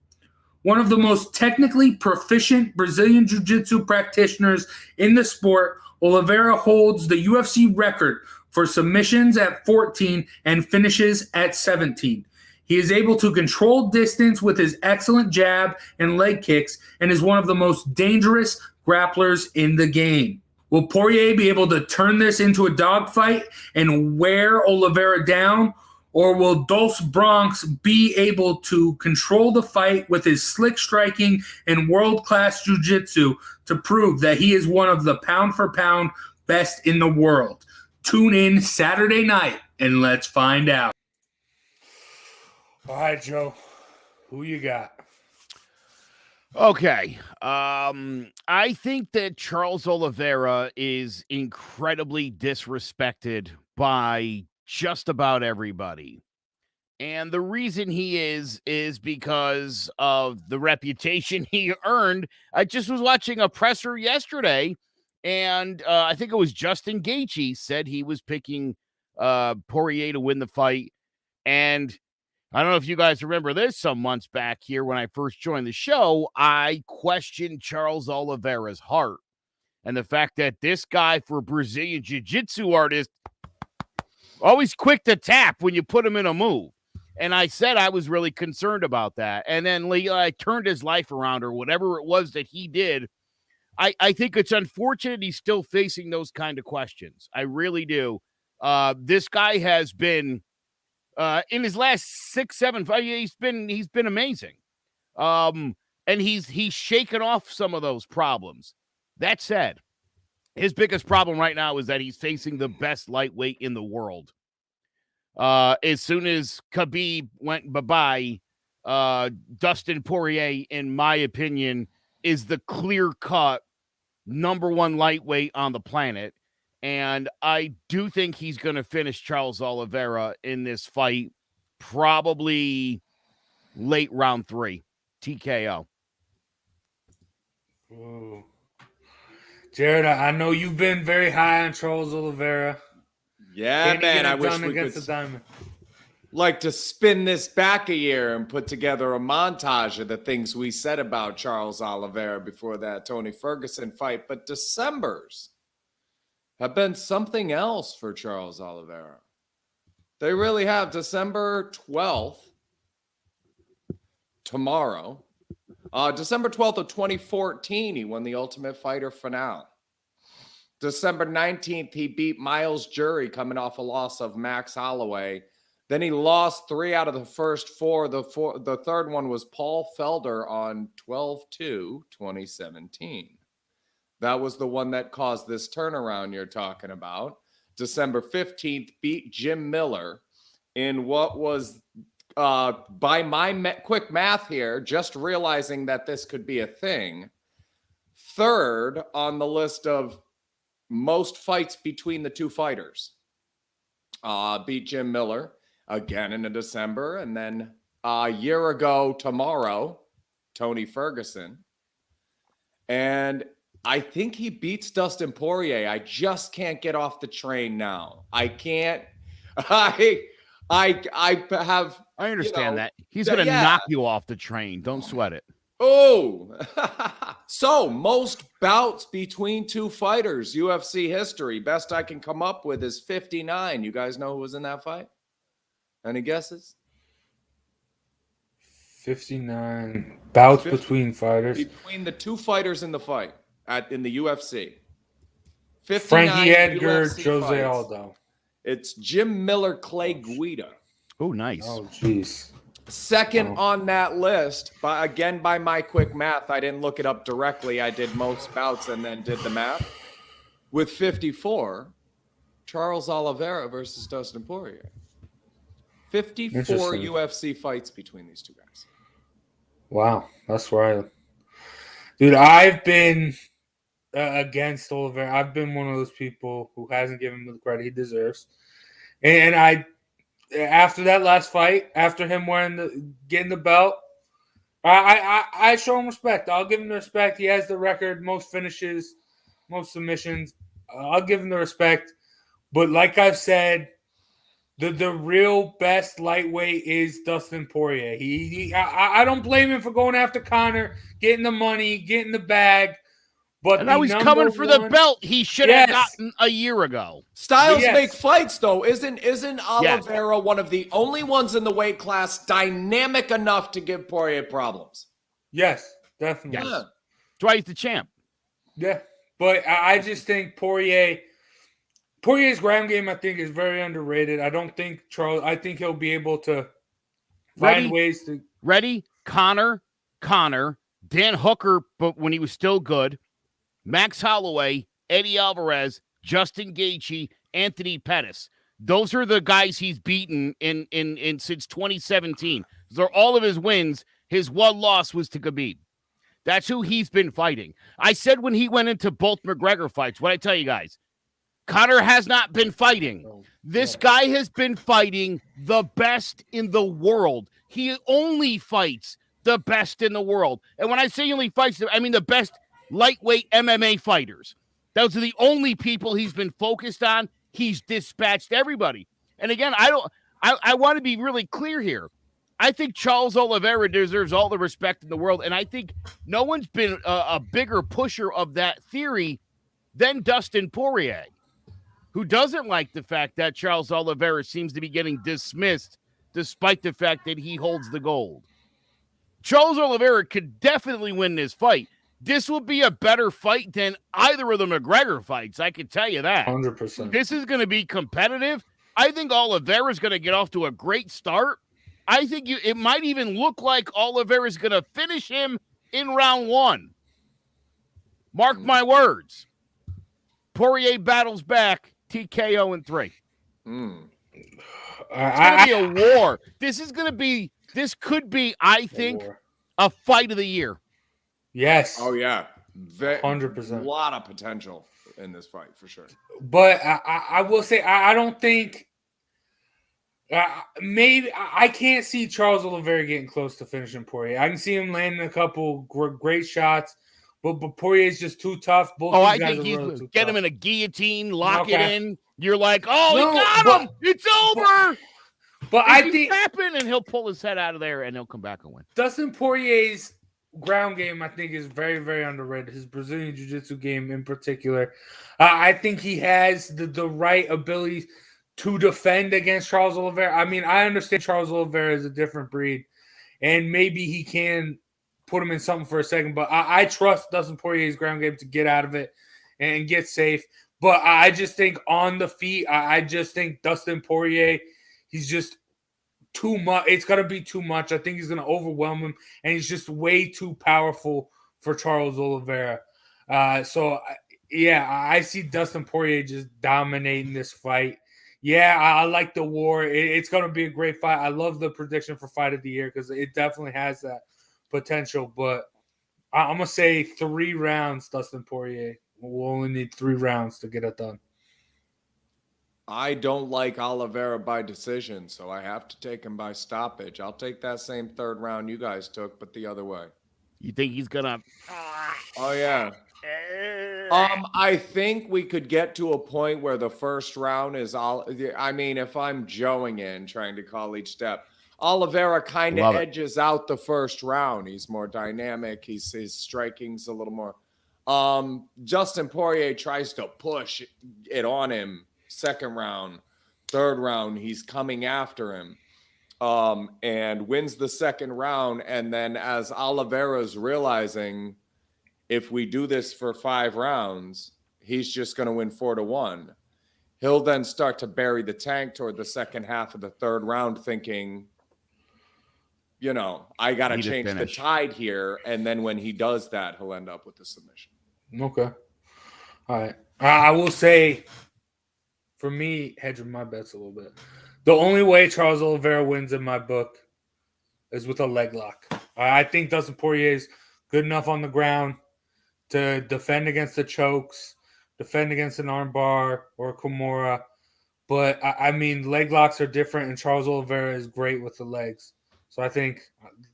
One of the most technically proficient Brazilian Jiu-Jitsu practitioners in the sport, Oliveira holds the UFC record for submissions at 14 and finishes at 17. He is able to control distance with his excellent jab and leg kicks and is one of the most dangerous grapplers in the game. Will Poirier be able to turn this into a dogfight and wear Oliveira down, or will Dos Bronx be able to control the fight with his slick striking and world-class jiu-jitsu to prove that he is one of the pound-for-pound best in the world? Tune in Saturday night, and let's find out. All right, Joe. Who you got? Okay. I think that Charles Oliveira is incredibly disrespected by just about everybody. And the reason he is because of the reputation he earned. I just was watching a presser yesterday, and I think it was Justin Gaethje said he was picking Poirier to win the fight. And I don't know if you guys remember this some months back here when I first joined the show, I questioned Charles Oliveira's heart and the fact that this guy, for a Brazilian jiu-jitsu artist, always quick to tap when you put him in a move. And I said I was really concerned about that. And then I turned his life around, or whatever it was that he did. I think it's unfortunate he's still facing those kind of questions. I really do. This guy has been in his last 6-7 fights, he's been amazing. And he's shaken off some of those problems. That said, his biggest problem right now is that he's facing the best lightweight in the world. As soon as Khabib went bye-bye, Dustin Poirier, in my opinion, is the clear-cut number one lightweight on the planet. And I do think he's going to finish Charles Oliveira in this fight, probably late round 3, TKO. Ooh. Jared, I know you've been very high on Charles Oliveira. Yeah, man, I wish we could like to spin this back a year and put together a montage of the things we said about Charles Oliveira before that Tony Ferguson fight. But Decembers have been something else for Charles Oliveira. They really have. December 12th, tomorrow. December 12th of 2014, he won the Ultimate Fighter finale. December 19th, he beat Miles Jury coming off a loss of Max Holloway. Then he lost 3 out of the first 4. The third one was Paul Felder on 12/2/2017. That was the one that caused this turnaround you're talking about. December 15th, beat Jim Miller in what was, by my quick math here, just realizing that this could be a thing, third on the list of most fights between the two fighters. Beat Jim Miller again in December. And then a year ago tomorrow, Tony Ferguson. And I think he beats Dustin Poirier. I just can't get off the train now. I can't. I understand that. He's going to knock you off the train. Don't sweat it. Oh, so most bouts between two fighters, UFC history. Best I can come up with is 59. You guys know who was in that fight? Any guesses? 59 bouts between fighters. Between the two fighters in the fight in the UFC. Frankie Edgar, UFC Jose fights. Aldo. It's Jim Miller, Clay Guida. Oh, nice. Oh, jeez. Second on that list, by my quick math, I didn't look it up directly. I did most bouts and then did the math. With 54, Charles Oliveira versus Dustin Poirier. 54 UFC fights between these two guys. Wow, that's right. Dude, I've been against Oliveira. I've been one of those people who hasn't given him the credit he deserves. And after that last fight, after him getting the belt, I show him respect. I'll give him the respect. He has the record, most finishes, most submissions. I'll give him the respect. But like I've said, the real best lightweight is Dustin Poirier. I don't blame him for going after Conor, getting the money, getting the bag. But now he's coming for the belt he should have gotten a year ago. Styles make fights, though. Isn't Oliveira one of the only ones in the weight class dynamic enough to give Poirier problems? Yes, definitely. Yes. That's why he's the champ. Yeah, but I just think Poirier, Poirier's ground game, I think, is very underrated. I don't think Charles. I think he'll be able to find ways to. Ready? Connor, Dan Hooker, but when he was still good, Max Holloway, Eddie Alvarez, Justin Gaethje, Anthony Pettis. Those are the guys he's beaten in since 2017. Those are all of his wins. His one loss was to Khabib. That's who he's been fighting. I said when he went into both McGregor fights, what I tell you guys, Connor has not been fighting. This guy has been fighting the best in the world. He only fights the best in the world. And when I say he only fights, I mean the best lightweight MMA fighters. Those are the only people he's been focused on. He's dispatched everybody. And again, I want to be really clear here. I think Charles Oliveira deserves all the respect in the world. And I think no one's been a bigger pusher of that theory than Dustin Poirier, who doesn't like the fact that Charles Oliveira seems to be getting dismissed despite the fact that he holds the gold. Charles Oliveira could definitely win this fight. This will be a better fight than either of the McGregor fights. I can tell you that. 100%. This is going to be competitive. I think Oliveira is going to get off to a great start. I think it might even look like Oliveira is going to finish him in round 1. Mark my words. Poirier battles back, TKO in 3. It's going to be a war. This could be, I think, a fight of the year. Yes. Oh, yeah. 100%. A lot of potential in this fight, for sure. But I will say, I don't think, maybe, I can't see Charles Oliveira getting close to finishing Poirier. I can see him landing a couple great shots, but Poirier's just too tough. I think he's really get him in a guillotine, lock it in. You're like, he got him. It's over. But I think happen, and he'll pull his head out of there, and he'll come back and win. Dustin Poirier's ground game, I think, is very, very underrated. His Brazilian Jiu-Jitsu game in particular. I think he has the right ability to defend against Charles Oliveira. I mean, I understand Charles Oliveira is a different breed, and maybe he can put him in something for a second, but I trust Dustin Poirier's ground game to get out of it and get safe. But I just think on the feet, I just think Dustin Poirier, he's just too much. It's going to be too much. I think he's going to overwhelm him, and he's just way too powerful for Charles Oliveira. So, I see Dustin Poirier just dominating this fight. Yeah, I like the war. It's going to be a great fight. I love the prediction for fight of the year because it definitely has that potential. But I'm going to say 3 rounds, Dustin Poirier. We'll only need 3 rounds to get it done. I don't like Oliveira by decision, so I have to take him by stoppage. I'll take that same 3rd round you guys took, but the other way. You think he's gonna? Oh yeah. I think we could get to a point where the first round is all. I mean, if I'm joeing in, trying to call each step, Oliveira kind of edges out the first round. He's more dynamic. His striking's a little more. Justin Poirier tries to push it on him. 2nd round, 3rd round, he's coming after him, and wins the 2nd round. And then as Oliveira's realizing, if we do this for 5 rounds, he's just going to win 4-1. He'll then start to bury the tank toward the second half of the 3rd round, thinking, I got to change the tide here. And then when he does that, he'll end up with the submission. Okay. All right. I will say, for me, hedging my bets a little bit, the only way Charles Oliveira wins in my book is with a leg lock. I think Dustin Poirier is good enough on the ground to defend against the chokes, defend against an armbar or a Kimura. But, I mean, leg locks are different, and Charles Oliveira is great with the legs. So I think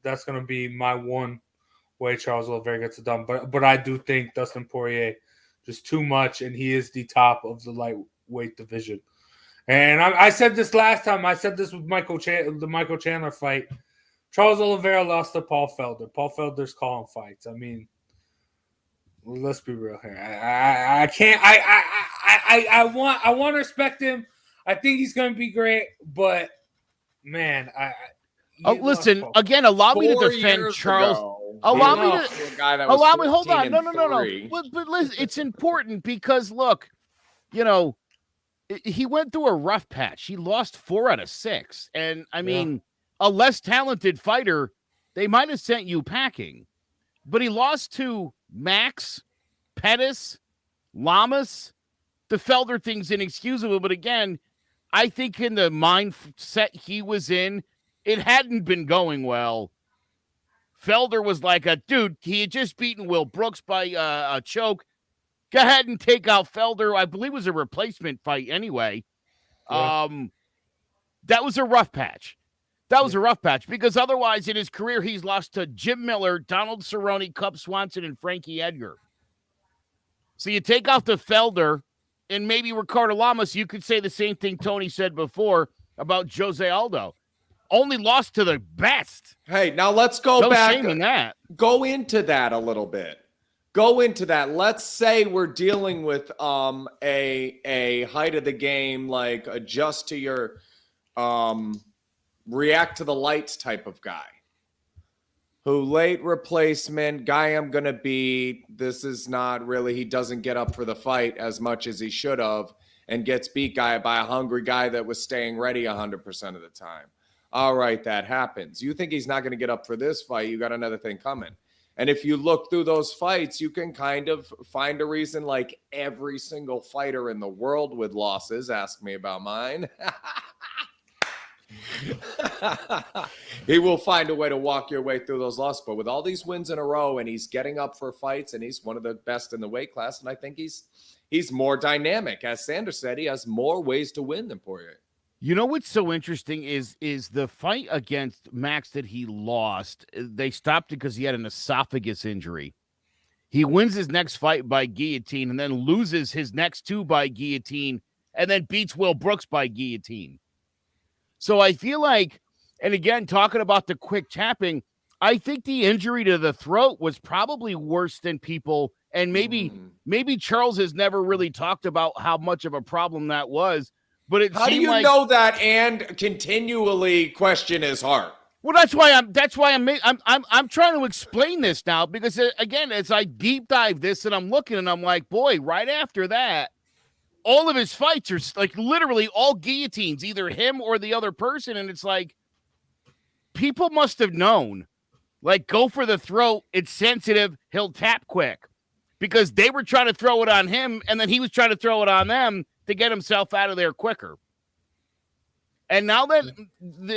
that's going to be my one way Charles Oliveira gets it done. But I do think Dustin Poirier just too much, and he is the top of the lightweight division. And I said this last time. I said this with the Michael Chandler fight. Charles Oliveira lost to Paul Felder. Paul Felder's calling fights. I mean, let's be real here. I can't. I want to respect him. I think he's going to be great. But man, listen again. Allow me to defend Charles. Allow me. Hold on. No. But listen, it's important because look, he went through a rough patch. He lost 4 out of 6. And I mean, a less talented fighter, they might have sent you packing. But he lost to Max, Pettis, Lamas. The Felder thing's inexcusable. But again, I think in the mindset he was in, it hadn't been going well. Felder was like dude, he had just beaten Will Brooks by a choke. Go ahead and take out Felder. I believe it was a replacement fight anyway. Yeah. That was a rough patch. That was a rough patch because otherwise in his career, he's lost to Jim Miller, Donald Cerrone, Cub Swanson, and Frankie Edgar. So you take out the Felder and maybe Ricardo Lamas, you could say the same thing Tony said before about Jose Aldo. Only lost to the best. Hey, now let's go back. No shame in that. Go into that a little bit. Go into that. Let's say we're dealing with a height of the game, like adjust to your react to the lights type of guy. Who late replacement, guy I'm going to beat. This is not really, he doesn't get up for the fight as much as he should have and gets beat by a hungry guy that was staying ready 100% of the time. All right, that happens. You think he's not going to get up for this fight, you got another thing coming. And if you look through those fights, you can kind of find a reason like every single fighter in the world with losses. Ask me about mine. He will find a way to walk your way through those losses. But with all these wins in a row and he's getting up for fights and he's one of the best in the weight class, and I think he's more dynamic. As Sanders said, he has more ways to win than Poirier. You know what's so interesting is the fight against Max that he lost. They stopped it because he had an esophagus injury. He wins his next fight by guillotine and then loses his next 2 by guillotine and then beats Will Brooks by guillotine. So I feel like, and again, talking about the quick tapping, I think the injury to the throat was probably worse than people. And maybe Charles has never really talked about how much of a problem that was. But it how do you know that and continually question his heart? Well, that's why I'm trying to explain this now because again, as I deep dive this and I'm looking and I'm like, boy, right after that, all of his fights are like literally all guillotines, either him or the other person, and it's like people must have known, like go for the throat, it's sensitive, he'll tap quick, because they were trying to throw it on him and then he was trying to throw it on them to get himself out of there quicker. And now that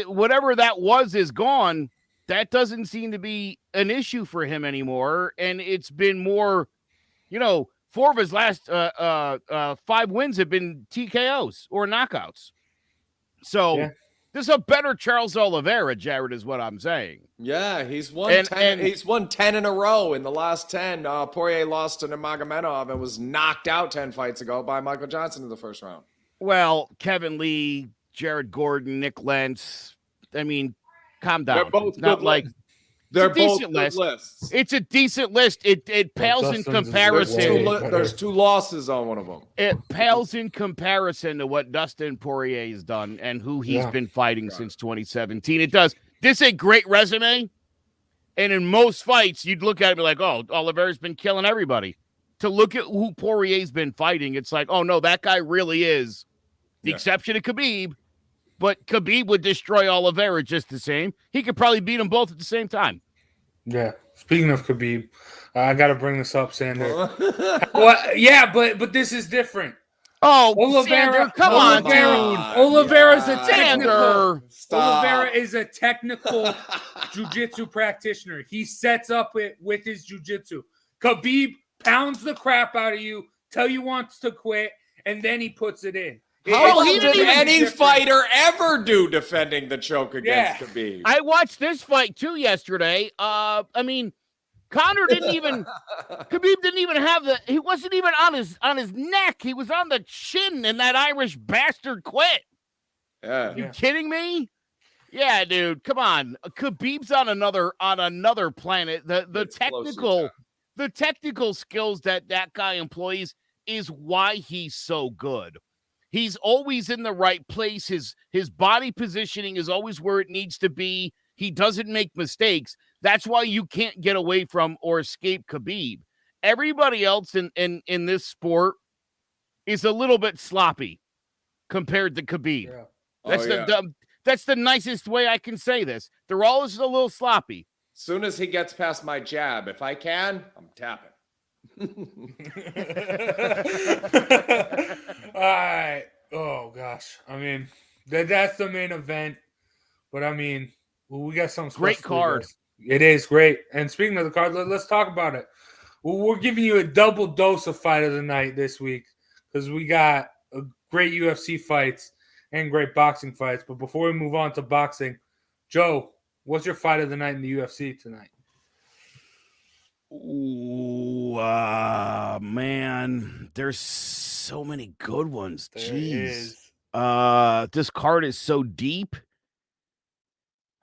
whatever that was is gone, that doesn't seem to be an issue for him anymore. And it's been more, 4 of his last 5 wins have been TKOs or knockouts. So this is a better Charles Oliveira, Jared, is what I'm saying. Yeah, he's won 10. He's won 10 in a row. In the last 10, Poirier lost to Nurmagomedov and was knocked out 10 fights ago by Michael Johnson in the first round. Well, Kevin Lee, Jared Gordon, Nick Lentz. I mean, calm down. They're both not like they're both good lists. It's a decent list. It pales in comparison. There's 2 losses on one of them. It pales in comparison to what Dustin Poirier has done and who he's been fighting since 2017. It does. This is a great resume. And in most fights, you'd look at it and be like, oh, Oliveira's been killing everybody. To look at who Poirier's been fighting, it's like, oh, no, that guy really is. The exception of Khabib. But Khabib would destroy Oliveira just the same. He could probably beat them both at the same time. Yeah. Speaking of Khabib, I got to bring this up, Sander. Well, yeah, but this is different. Oh, Oliveira, come on, dude. Oliveira's a technical. Oliveira is a technical jiu-jitsu practitioner. He sets up with his jiu-jitsu. Khabib pounds the crap out of you till you wants to quit, and then he puts it in. How did any fighter ever do defending the choke against Khabib? I watched this fight too yesterday. I mean, Conor didn't even Khabib didn't even have he wasn't even on his neck. He was on the chin, and that Irish bastard quit. Yeah. You kidding me? Yeah, dude. Come on. Khabib's on another planet. The technical skills that guy employs is why he's so good. He's always in the right place. His body positioning is always where it needs to be. He doesn't make mistakes. That's why you can't get away from or escape Khabib. Everybody else in this sport is a little bit sloppy. compared to Khabib. Yeah. That's the nicest way I can say this. They're all just a little sloppy. Soon as he gets past my jab, if I can, I'm tapping. All right. Oh gosh. I mean, that's the main event. But I mean, we got some great card. It is great. And speaking of the card, let's talk about it. Well, we're giving you a double dose of fight of the night this week because we got great UFC fights and great boxing fights. But before we move on to boxing, Joe, what's your fight of the night in the UFC tonight? Ooh, man, there's so many good ones. Jeez. This card is so deep.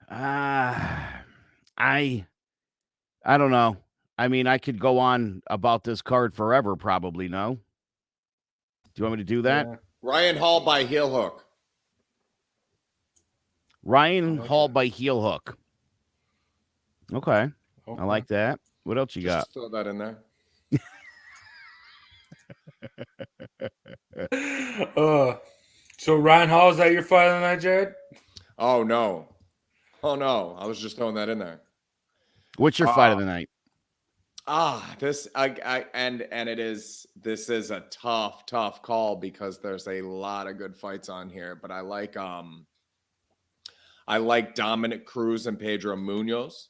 I don't know. I mean, I could go on about this card forever, probably. No. Do you want me to do that? Yeah. Ryan Hall by heel hook. Ryan Hall by heel hook. Okay. I like that. What else you got? Just throw that in there. So Ryan Hall, is that your fight of the night, Jared? Oh no. I was just throwing that in there. What's your fight of the night? This is a tough call because there's a lot of good fights on here, but I like Dominic Cruz and Pedro Munoz.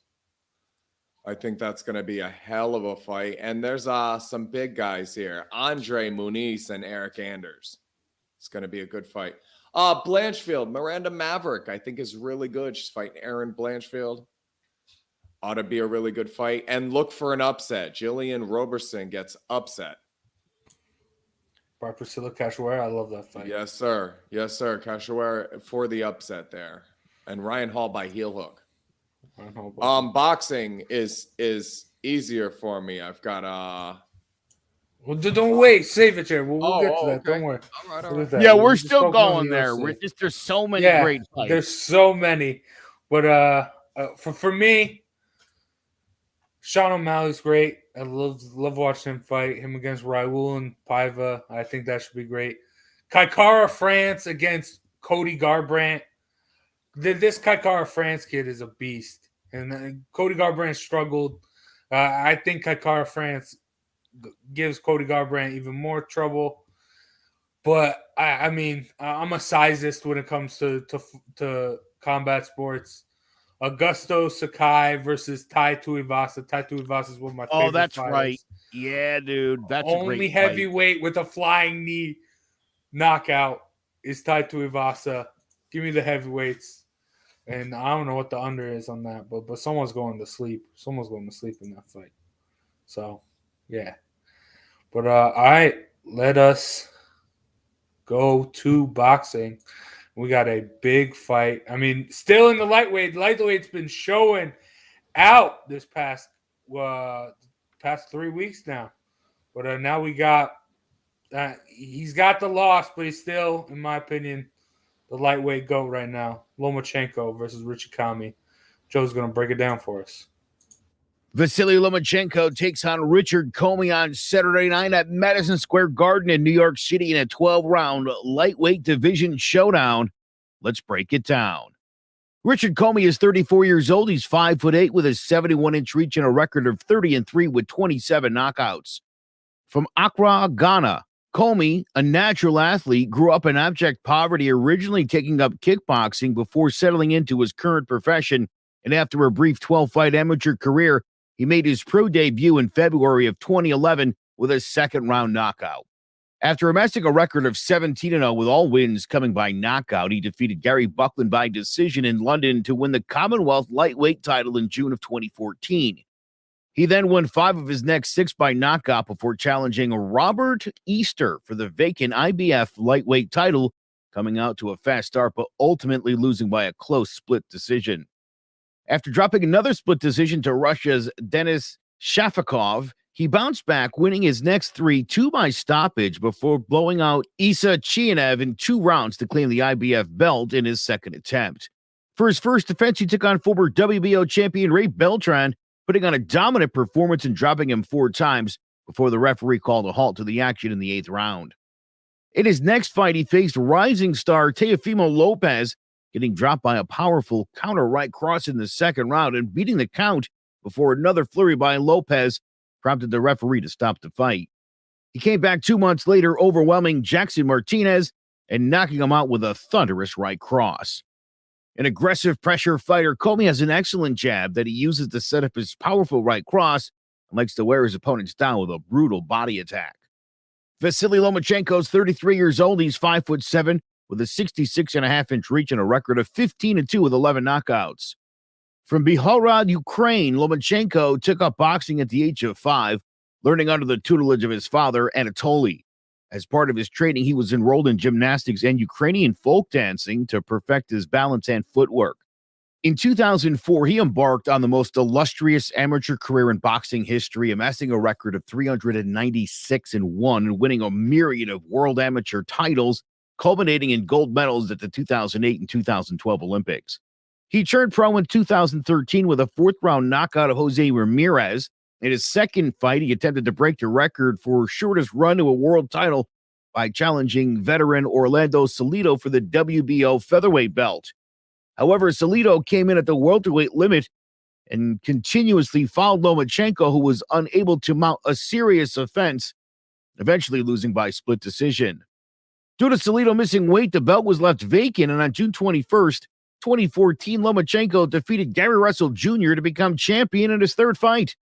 I think that's going to be a hell of a fight. And there's some big guys here. Andre Muniz and Eric Anders. It's going to be a good fight. Blanchfield, Miranda Maverick, I think is really good. She's fighting Erin Blanchfield. Ought to be a really good fight. And look for an upset. Jillian Roberson gets upset. By Priscilla Cachoeira. I love that fight. Yes, sir. Cachoeira for the upset there. And Ryan Hall by heel hook. Boxing is easier for me. I've got Well, don't wait. Save it, Jared. We'll get to that. Okay. Don't worry. All right. Yeah, we're still going there. There's so many great fights. There's so many. But for me, Sean O'Malley's great. I love watching him fight. Him against Raul and Paiva. I think that should be great. Kaikara France against Cody Garbrandt. This Kaikara France kid is a beast. And Cody Garbrandt struggled. I think Kaikara France gives Cody Garbrandt even more trouble. But, I mean, I'm a sizist when it comes to combat sports. Augusto Sakai versus Tai Tuivasa. Tai Tuivasa is one of my favorite that's fighters. Right. Yeah, dude. That's only a great heavyweight fight. With a flying knee knockout is Tai Tuivasa. Give me the heavyweights. And I don't know what the under is on that, but someone's going to sleep. Someone's going to sleep in that fight. So, yeah. But, all right, let us go to boxing. We got a big fight. I mean, still in the lightweight. Lightweight's been showing out this past 3 weeks now. But now we got he's got the loss, but he's still, in my opinion, the lightweight GOAT right now. Lomachenko versus Richie Kami. Joe's going to break it down for us. Vasily Lomachenko takes on Richard Comey on Saturday night at Madison Square Garden in New York City in a 12-round lightweight division showdown. Let's break it down. Richard Comey is 34 years old. He's 5'8" with a 71-inch reach and a record of 30-3 with 27 knockouts. From Accra, Ghana, Comey, a natural athlete, grew up in abject poverty, originally taking up kickboxing before settling into his current profession, and after a brief 12-fight amateur career, he made his pro debut in February of 2011 with a second-round knockout. After amassing a record of 17-0 with all wins coming by knockout, he defeated Gary Buckland by decision in London to win the Commonwealth lightweight title in June of 2014. He then won 5 of his next 6 by knockout before challenging Robert Easter for the vacant IBF lightweight title, coming out to a fast start but ultimately losing by a close split decision. After dropping another split decision to Russia's Denis Shafikov, he bounced back, winning his next 3 2 by stoppage before blowing out Isa Chianev in 2 rounds to claim the IBF belt in his second attempt. For his first defense, he took on former WBO champion Ray Beltran, putting on a dominant performance and dropping him 4 times before the referee called a halt to the action in the 8th round. In his next fight, he faced rising star Teofimo Lopez, getting dropped by a powerful counter right cross in the second round and beating the count before another flurry by Lopez prompted the referee to stop the fight. He came back 2 months later, overwhelming Jackson Martinez and knocking him out with a thunderous right cross. An aggressive pressure fighter, Comey has an excellent jab that he uses to set up his powerful right cross and likes to wear his opponents down with a brutal body attack. Vasily Lomachenko is 33 years old. He's 5'7", with a 66.5-inch reach and a record of 15-2 with 11 knockouts. From Bihorod, Ukraine, Lomachenko took up boxing at the age of 5, learning under the tutelage of his father, Anatoly. As part of his training, he was enrolled in gymnastics and Ukrainian folk dancing to perfect his balance and footwork. In 2004, he embarked on the most illustrious amateur career in boxing history, amassing a record of 396-1 and winning a myriad of world amateur titles, culminating in gold medals at the 2008 and 2012 Olympics. He turned pro in 2013 with a fourth-round knockout of Jose Ramirez. In his second fight, he attempted to break the record for shortest run to a world title by challenging veteran Orlando Salido for the WBO featherweight belt. However, Salido came in at the welterweight limit and continuously fouled Lomachenko, who was unable to mount a serious offense, eventually losing by split decision. Due to Salido missing weight, the belt was left vacant, and on June 21st, 2014, Lomachenko defeated Gary Russell Jr. to become champion in his third fight.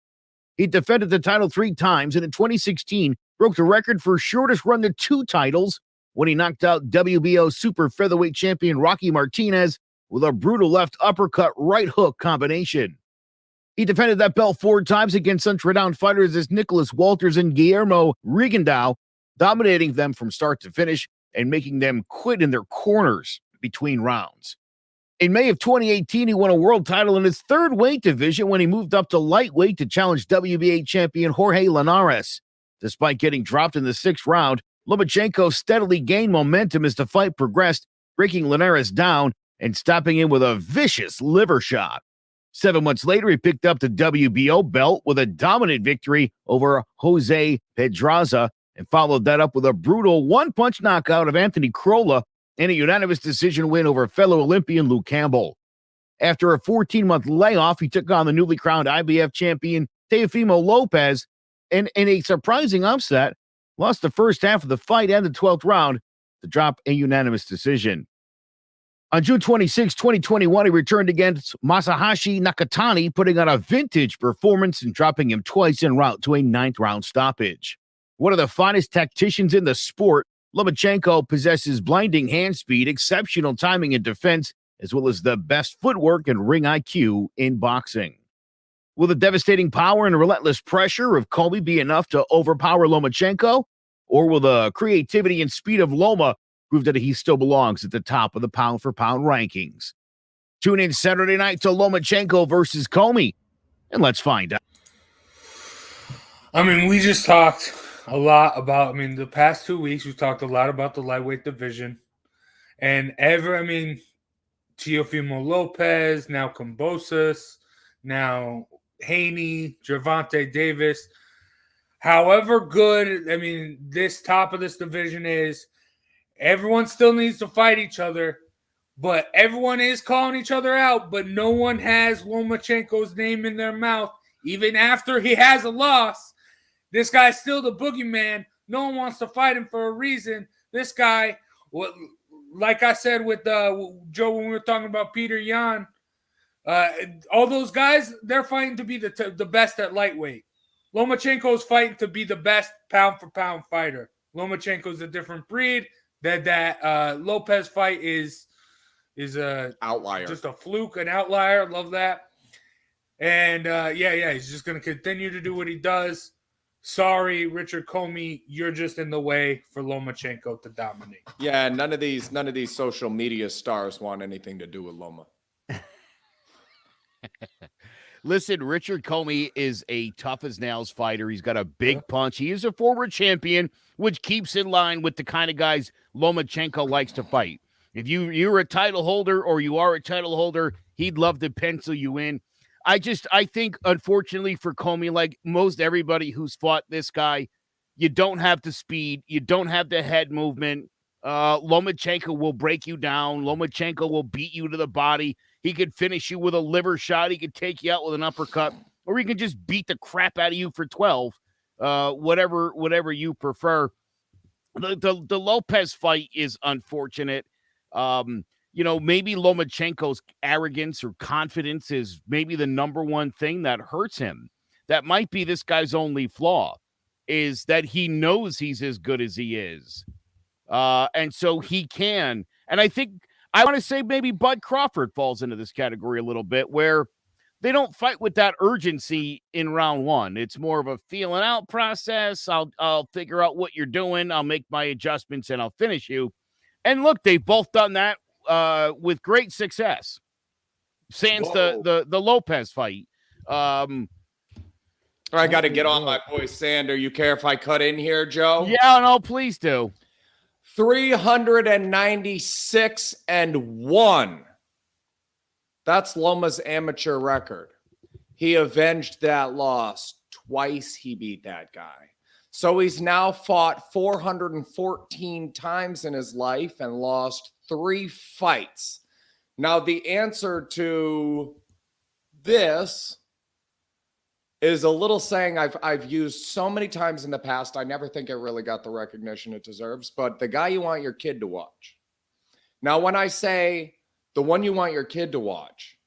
He defended the title 3 times, and in 2016, broke the record for shortest run to 2 titles when he knocked out WBO super featherweight champion Rocky Martinez with a brutal left uppercut right hook combination. He defended that belt 4 times against such renowned fighters as Nicholas Walters and Guillermo Rigondeaux, dominating them from start to finish and making them quit in their corners between rounds. In May of 2018, he won a world title in his third weight division when he moved up to lightweight to challenge WBA champion Jorge Linares. Despite getting dropped in the 6th round, Lomachenko steadily gained momentum as the fight progressed, breaking Linares down and stopping him with a vicious liver shot. 7 months later, he picked up the WBO belt with a dominant victory over Jose Pedraza and followed that up with a brutal one-punch knockout of Anthony Crolla and a unanimous decision win over fellow Olympian Luke Campbell. After a 14-month layoff, he took on the newly crowned IBF champion Teofimo Lopez and, in a surprising upset, lost the first half of the fight and the 12th round to drop a unanimous decision. On June 26, 2021, he returned against Masahashi Nakatani, putting on a vintage performance and dropping him twice en route to a 9th round stoppage. One of the finest tacticians in the sport, Lomachenko possesses blinding hand speed, exceptional timing and defense, as well as the best footwork and ring IQ in boxing. Will the devastating power and relentless pressure of Colby be enough to overpower Lomachenko? Or will the creativity and speed of Loma prove that he still belongs at the top of the pound-for-pound rankings? Tune in Saturday night to Lomachenko versus Comey, and let's find out. I mean, we just talked a lot about, the past 2 weeks, we've talked a lot about the lightweight division. And Teofimo Lopez, now Kambosos, now Haney, Gervonta Davis. However good, this top of this division is, everyone still needs to fight each other, but everyone is calling each other out, but no one has Lomachenko's name in their mouth, even after he has a loss. This guy's still the boogeyman. No one wants to fight him for a reason. This guy, like I said with Joe when we were talking about Peter Yan, all those guys, they're fighting to be the best at lightweight. Lomachenko's fighting to be the best pound-for-pound fighter. Lomachenko's a different breed. That Lopez fight is a outlier, just a fluke, an outlier. Love that. And he's just going to continue to do what he does. Sorry, Richard Comey, you're just in the way for Lomachenko to dominate. Yeah, none of these social media stars want anything to do with Loma. Listen, Richard Comey is a tough-as-nails fighter. He's got a big punch. He is a former champion, which keeps in line with the kind of guys Lomachenko likes to fight. If you're a title holder or you are a title holder, he'd love to pencil you in. I think, unfortunately for Comey, like most everybody who's fought this guy, You don't have the speed. You don't have the head movement. Lomachenko will break you down. Lomachenko will beat you to the body. He could finish you with a liver shot. He could take you out with an uppercut, or he can just beat the crap out of you for 12. Whatever you prefer. The Lopez fight is unfortunate. Maybe Lomachenko's arrogance or confidence is maybe the number one thing that hurts him. That might be this guy's only flaw, is that he knows he's as good as he is. And so he can. And I think I want to say maybe Bud Crawford falls into this category a little bit, where they don't fight with that urgency in round one. It's more of a feeling out process. I'll figure out what you're doing. I'll make my adjustments and I'll finish you. And look, they've both done that with great success. Sans the Lopez fight. I got to get on my boy Sander. You care if I cut in here, Joe? Yeah, no, please do. 396-1. That's Loma's amateur record. He avenged that loss. Twice he beat that guy. So he's now fought 414 times in his life and lost 3 fights. Now, the answer to this is a little saying I've used so many times in the past. I never think it really got the recognition it deserves, but the guy you want your kid to watch. Now, when I say the one you want your kid to watch,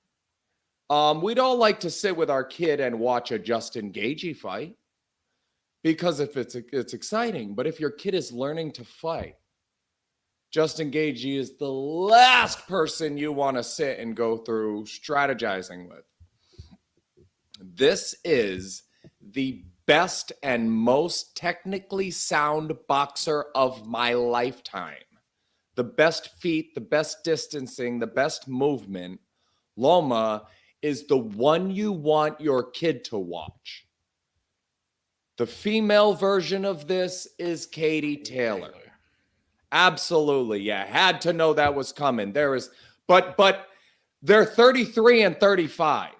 we'd all like to sit with our kid and watch a Justin Gaethje fight because if it's exciting. But if your kid is learning to fight, Justin Gaethje is the last person you want to sit and go through strategizing with. This is the best and most technically sound boxer of my lifetime. The best feet, the best distancing, the best movement. Loma is the one you want your kid to watch. The female version of this is Katie Taylor. Absolutely, yeah. Had to know that was coming. But they're 33 and 35.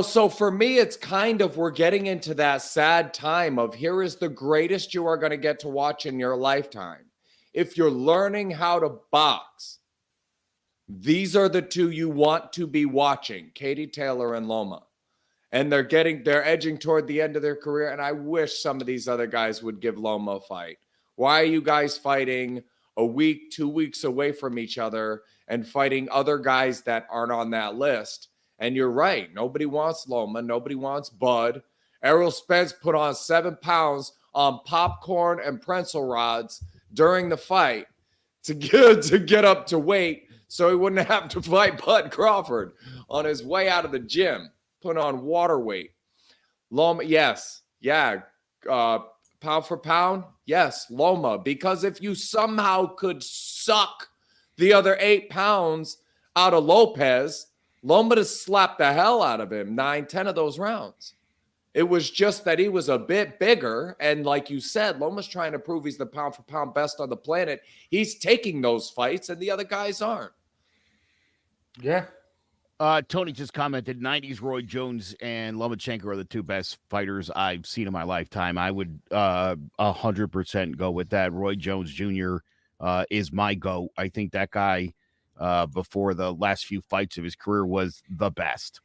So for me, it's kind of, we're getting into that sad time of here is the greatest you are going to get to watch in your lifetime. If you're learning how to box, these are the two you want to be watching, Katie Taylor and Loma. And they're edging toward the end of their career. And I wish some of these other guys would give Loma a fight. Why are you guys fighting a week, 2 weeks away from each other and fighting other guys that aren't on that list? And you're right. Nobody wants Loma. Nobody wants Bud. Errol Spence put on 7 pounds on popcorn and pretzel rods during the fight to get up to weight so he wouldn't have to fight Bud Crawford on his way out of the gym, put on water weight. Loma, yes. Yeah. Pound for pound, yes, Loma. Because if you somehow could suck the other 8 pounds out of Lopez, Loma to slap the hell out of him 9-10 of those rounds. It was just that he was a bit bigger. And like you said, Loma's trying to prove he's the pound for pound best on the planet. He's taking those fights and the other guys aren't. Yeah. Tony just commented 90s Roy Jones and Lomachenko are the 2 best fighters I've seen in my lifetime. I would 100% go with that. Roy Jones Jr. Is my go. I think that guy before the last few fights of his career was the best.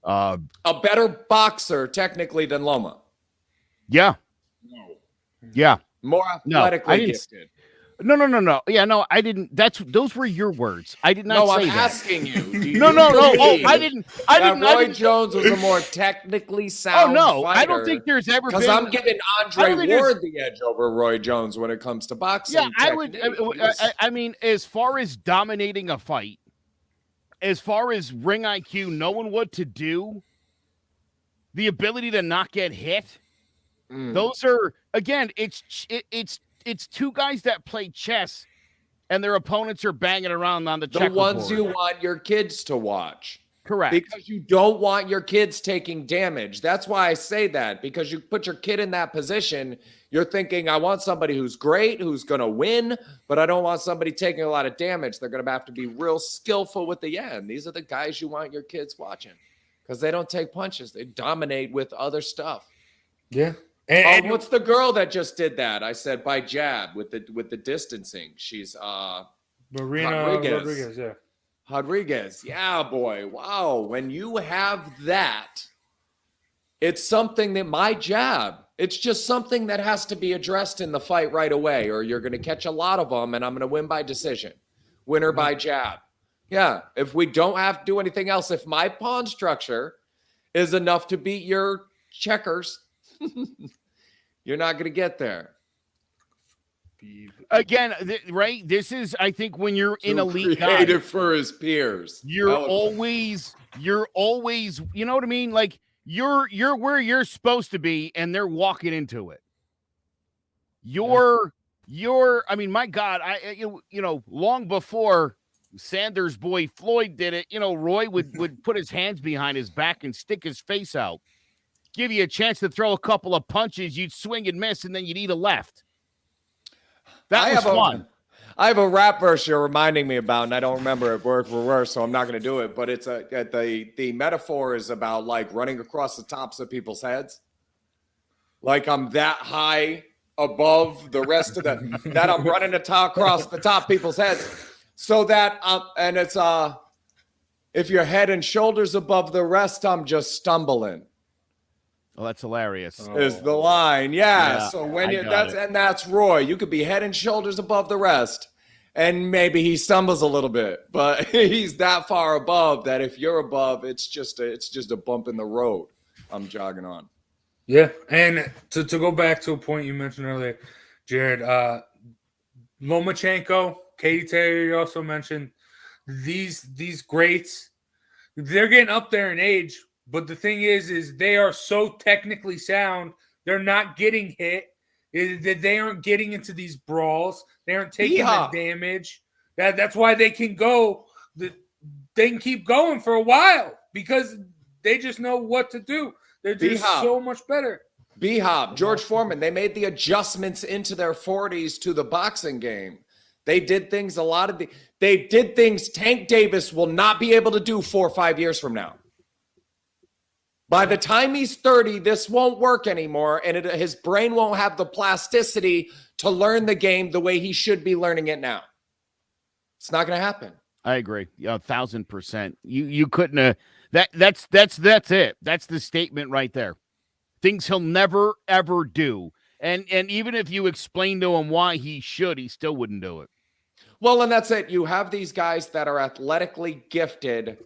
A better boxer technically than Loma. Yeah. No. Yeah. More athletically gifted. No. Yeah, no, I didn't. Those were your words. I did not say that. No, I'm asking you. No. Oh, I didn't. Roy Jones was a more technically sound fighter. I don't think there's ever been. Because I'm giving Andre Ward the edge over Roy Jones when it comes to boxing. Yeah, I would. I mean, as far as dominating a fight, as far as ring IQ, knowing what to do, the ability to not get hit, those are, again, it's 2 guys that play chess and their opponents are banging around on the checkerboard. The ones you want your kids to watch. Correct. Because you don't want your kids taking damage. That's why I say that, because you put your kid in that position. You're thinking, I want somebody who's great, who's going to win, but I don't want somebody taking a lot of damage. They're going to have to be real skillful with the end. These are the guys you want your kids watching because they don't take punches. They dominate with other stuff. Yeah. And what's the girl that just did that? I said by jab with the distancing. She's Marina Rodriguez, yeah. Rodriguez. Yeah, boy. Wow. When you have that, it's something that my jab, it's just something that has to be addressed in the fight right away, or you're going to catch a lot of them, and I'm going to win by decision. Winner by jab. Yeah. If we don't have to do anything else, if my pawn structure is enough to beat your checkers, you're not going to get there. Again, right? This is, I think, when you're in elite creative for his peers. You're always, you know what I mean? Like you're where you're supposed to be, and they're walking into it. I mean, my God, long before Sanders' boy Floyd did it, Roy would put his hands behind his back and stick his face out, give you a chance to throw a couple of punches, you'd swing and miss, and then you'd eat a left. That was fun. I have a rap verse you're reminding me about, and I don't remember it word for word, so I'm not going to do it. But it's the metaphor is about like running across the tops of people's heads. Like I'm that high above the rest of that I'm running across the top people's heads, so that and it's if you're head and shoulders above the rest, I'm just stumbling. Oh, that's hilarious. Is the line. Yeah. So when that's Roy. You could be head and shoulders above the rest. And maybe he stumbles a little bit, but he's that far above that if you're above, it's just a bump in the road. I'm jogging on. Yeah. And to go back to a point you mentioned earlier, Jared, Lomachenko, Katie Taylor, you also mentioned these greats, they're getting up there in age. But the thing is they are so technically sound. They're not getting hit. They aren't getting into these brawls. They aren't taking the damage. That's why they can go. They can keep going for a while because they just know what to do. They're just so much better. B-Hop, George Foreman, they made the adjustments into their 40s to the boxing game. They did things they did things Tank Davis will not be able to do 4 or 5 years from now. By the time he's 30, this won't work anymore, and his brain won't have the plasticity to learn the game the way he should be learning it now. It's not going to happen. I agree. 1,000%. You couldn't have. That's it. That's the statement right there. Things he'll never ever do, and even if you explain to him why he should, he still wouldn't do it. Well, and that's it. You have these guys that are athletically gifted,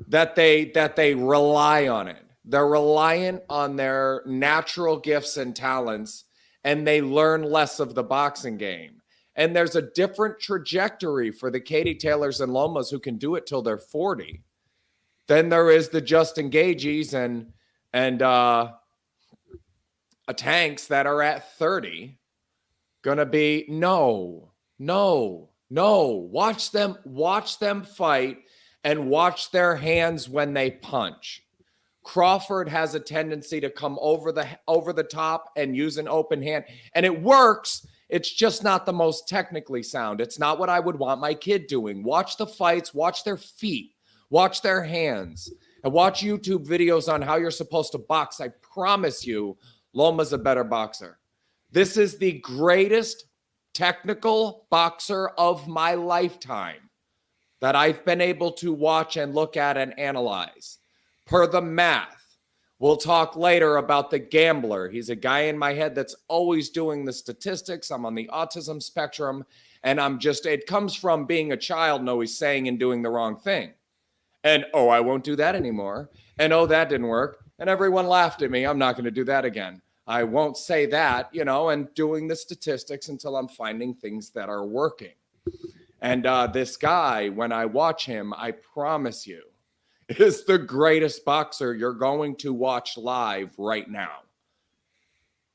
that they rely on it. They're reliant on their natural gifts and talents, and they learn less of the boxing game. And there's a different trajectory for the Katie Taylors and Lomas who can do it till they're 40. Then there is the Justin Gageys and Tanks that are at 30. Gonna be no. Watch them fight and watch their hands when they punch. Crawford has a tendency to come over the top and use an open hand, and it works. It's just not the most technically sound. It's not what I would want my kid doing. Watch the fights, watch their feet, watch their hands, and watch YouTube videos on how you're supposed to box. I promise you, Loma's a better boxer. This is the greatest technical boxer of my lifetime that I've been able to watch and look at and analyze. Per the math. We'll talk later about the gambler. He's a guy in my head that's always doing the statistics. I'm on the autism spectrum, and it comes from being a child and always saying and doing the wrong thing. And, I won't do that anymore. And, that didn't work. And everyone laughed at me. I'm not going to do that again. I won't say that, and doing the statistics until I'm finding things that are working. And this guy, when I watch him, I promise you, is the greatest boxer you're going to watch live right now.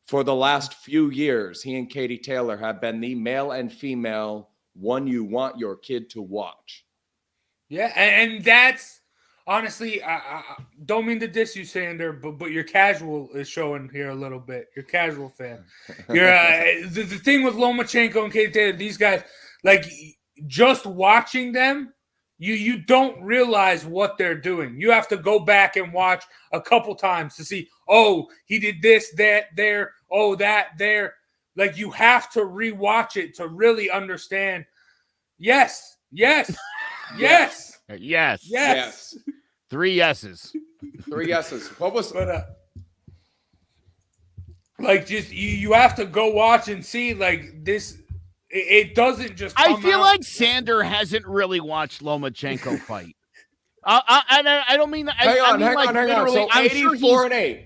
For the last few years, he and Katie Taylor have been the male and female one you want your kid to watch. Yeah, and that's honestly, I don't mean to diss you, Sander, but your casual is showing here a little bit. Your casual fan. You're the thing with Lomachenko and Katie Taylor, these guys, like just watching them, you don't realize what they're doing. You have to go back and watch a couple times to see, oh, he did this, that, there, oh, that, there. Like, you have to rewatch it to really understand. Yes. Yes. Yes. Yes. Yes. 3 yeses. 3 yeses. What was like, just you have to go watch and see, like, this. It doesn't just come I feel out. like Sander hasn't really watched Lomachenko fight. I don't mean that. Hang on. So 84-8.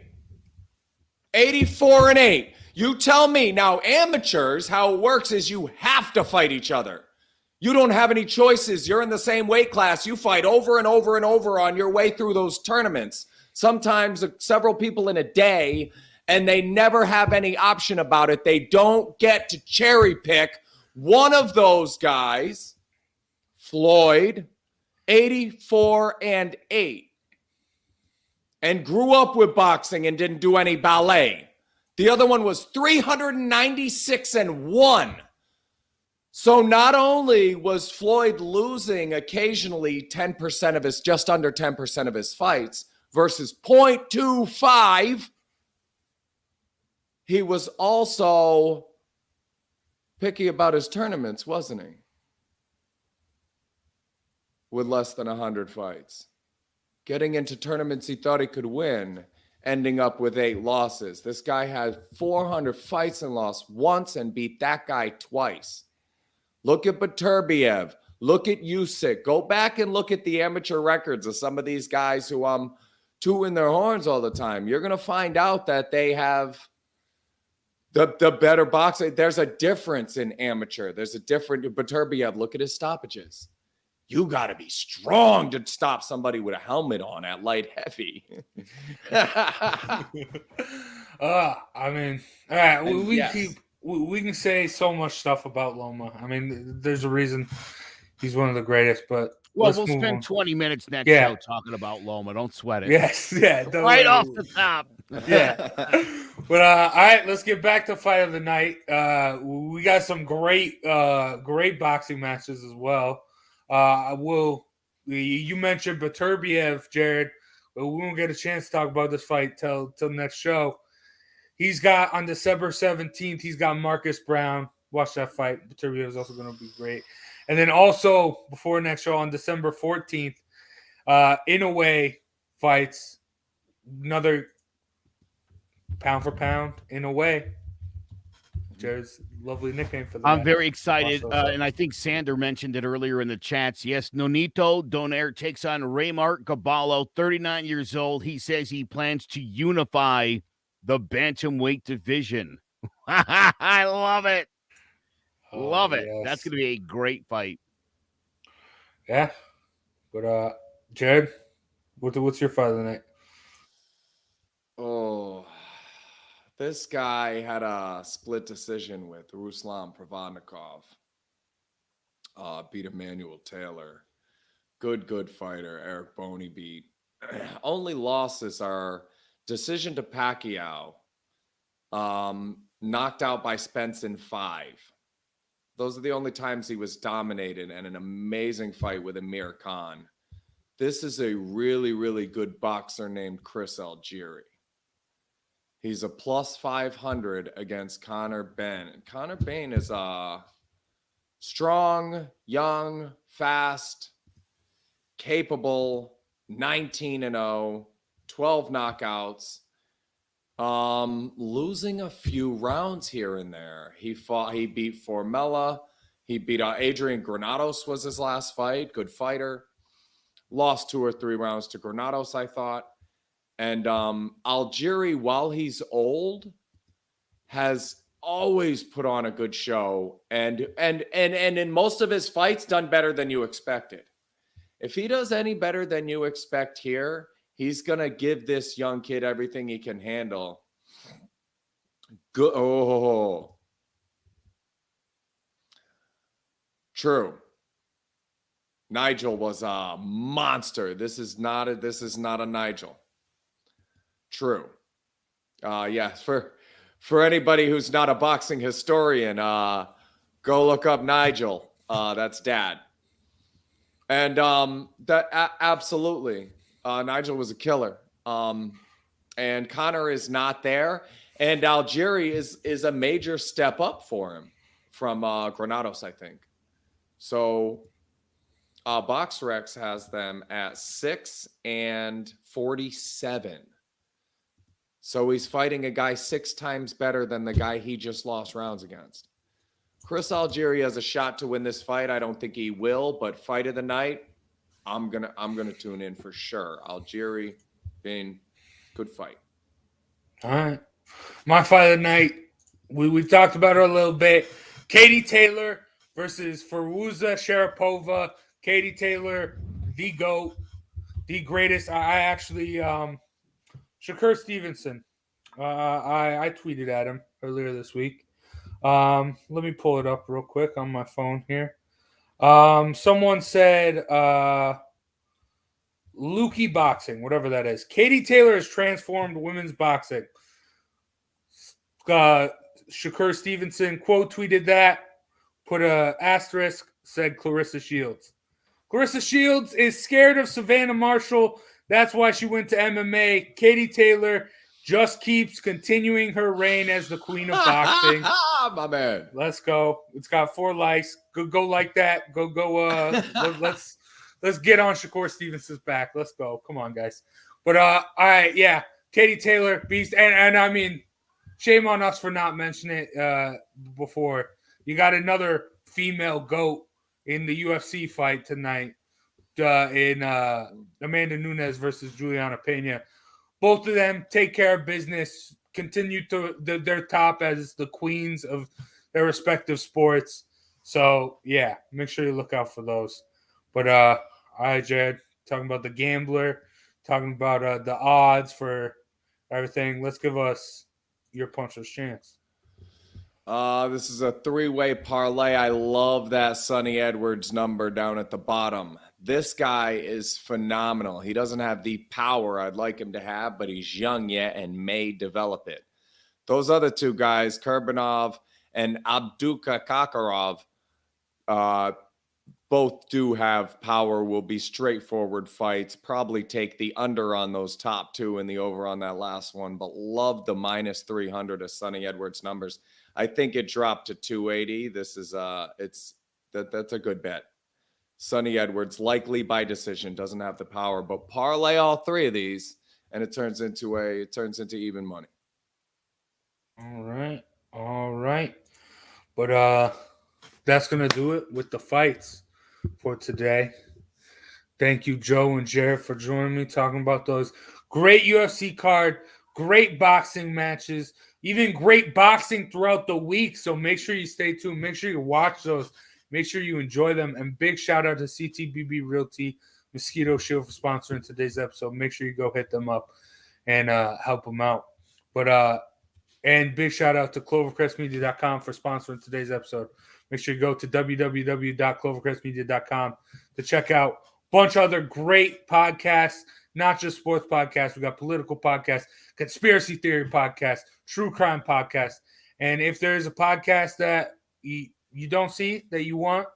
84-8. You tell me now, amateurs, how it works is you have to fight each other. You don't have any choices. You're in the same weight class. You fight over and over and over on your way through those tournaments. Sometimes several people in a day, and they never have any option about it. They don't get to cherry pick one of those guys, Floyd, 84-8, and grew up with boxing and didn't do any ballet. The other one was 396-1. So not only was Floyd losing occasionally 10% of his, just under 10% of his fights versus 0.25, he was also picky about his tournaments, wasn't he? With less than 100 fights. Getting into tournaments he thought he could win, ending up with 8 losses. This guy had 400 fights and lost once and beat that guy twice. Look at Beterbiev. Look at Usyk. Go back and look at the amateur records of some of these guys who tooting their horns all the time. You're going to find out that they have the better boxing. There's a difference in amateur. There's a different Beterbiev. Look at his stoppages. You got to be strong to stop somebody with a helmet on at light heavy. I mean, all right, yes. we can say so much stuff about Loma. I mean, there's a reason he's one of the greatest, but Well, we'll spend 20 minutes next show talking about Loma. Don't sweat it. Yes, yeah. Right off the top. Yeah. But all right, let's get back to fight of the night. We got some great boxing matches as well. You mentioned Beterbiev, Jared, but we won't get a chance to talk about this fight till next show. He's got on December 17th, he's got Marcus Brown. Watch that fight. Beterbiev is also going to be great. And then also before next show on December 14th, Inoue fights another pound for pound Inoue. Jared's lovely nickname for that. I'm very excited, and I think Sander mentioned it earlier in the chats. Yes, Nonito Donaire takes on Raymart Gaballo, 39 years old. He says he plans to unify the bantamweight division. I love it. Love it. Yes. That's going to be a great fight. Yeah. But, Jared, what's your fight of the night? Oh, this guy had a split decision with Ruslan Provodnikov. Beat Emmanuel Taylor. Good fighter. Eric Boney beat. Only losses are decision to Pacquiao. Knocked out by Spence in 5. Those are the only times he was dominated, and an amazing fight with Amir Khan. This is a really, really good boxer named Chris Algieri. He's a plus 500 against Connor Benn. And Connor Benn is strong, young, fast, capable, 19-0, 12 knockouts. Losing a few rounds here and there. He beat Formella. He beat Adrian Granados was his last fight. Good fighter. Lost 2 or 3 rounds to Granados, I thought. And Algieri, while he's old, has always put on a good show, and in most of his fights done better than you expected. If he does any better than you expect here, he's gonna give this young kid everything he can handle. Good. Oh, true. Nigel was a monster. This is not a Nigel. True. Yes, for anybody who's not a boxing historian, go look up Nigel. That's Dad. And absolutely, Nigel was a killer. And Connor is not there, and Algieri is a major step up for him from Granados, I think. So BoxRec has them at 6 and 47. So he's fighting a guy 6 times better than the guy he just lost rounds against. Chris Algieri has a shot to win this fight. I don't think he will, but fight of the night, I'm gonna tune in for sure. Algieri being good fight. All right. My fight of the night, we talked about her a little bit. Katie Taylor versus Firuza Sharapova. Katie Taylor, the GOAT, the greatest. I actually, Shakur Stevenson, I tweeted at him earlier this week. Let me pull it up real quick on my phone here. Someone said, Lukey Boxing, whatever that is. Katie Taylor has transformed women's boxing. Shakur Stevenson quote tweeted that, put a asterisk, said Clarissa Shields. Clarissa Shields is scared of Savannah Marshall. That's why she went to MMA. Katie Taylor just keeps continuing her reign as the queen of boxing. My man. Let's go. It's got 4 likes. Go like that. Go. Let's get on Shakur Stevenson's back. Let's go. Come on, guys. But all right, yeah. Katie Taylor, beast, and I mean, shame on us for not mentioning it before. You got another female GOAT in the UFC fight tonight in Amanda Nunes versus Juliana Pena. Both of them take care of business, continue to their top as the queens of their respective sports. So, yeah, make sure you look out for those. But, all right, Jared, talking about the gambler, talking about the odds for everything. Let's give us your puncher's chance. This is a 3-way parlay. I love that Sonny Edwards number down at the bottom. This guy is phenomenal. He doesn't have the power I'd like him to have, but he's young yet and may develop it. Those other 2 guys, Kurbanov and Abduka Kakarov, both do have power, will be straightforward fights. Probably take the under on those top 2 and the over on that last one, but love the minus 300 of Sonny Edwards numbers. I think it dropped to 280. This is that's a good bet. Sonny Edwards, likely by decision, doesn't have the power, but parlay all 3 of these, and it turns into even money. All right. But that's gonna do it with the fights for today. Thank you, Joe and Jared, for joining me, talking about those great UFC card, great boxing matches, even great boxing throughout the week. So make sure you stay tuned. Make sure you watch those. Make sure you enjoy them. And big shout out to CTBB Realty Mosquito Shield for sponsoring today's episode. Make sure you go hit them up and help them out. But and big shout out to ClovercrestMedia.com for sponsoring today's episode. Make sure you go to www.clovercrestmedia.com to check out a bunch of other great podcasts, not just sports podcasts. We got political podcasts, conspiracy theory podcasts, true crime podcasts. And if there's a podcast that you don't see that you want,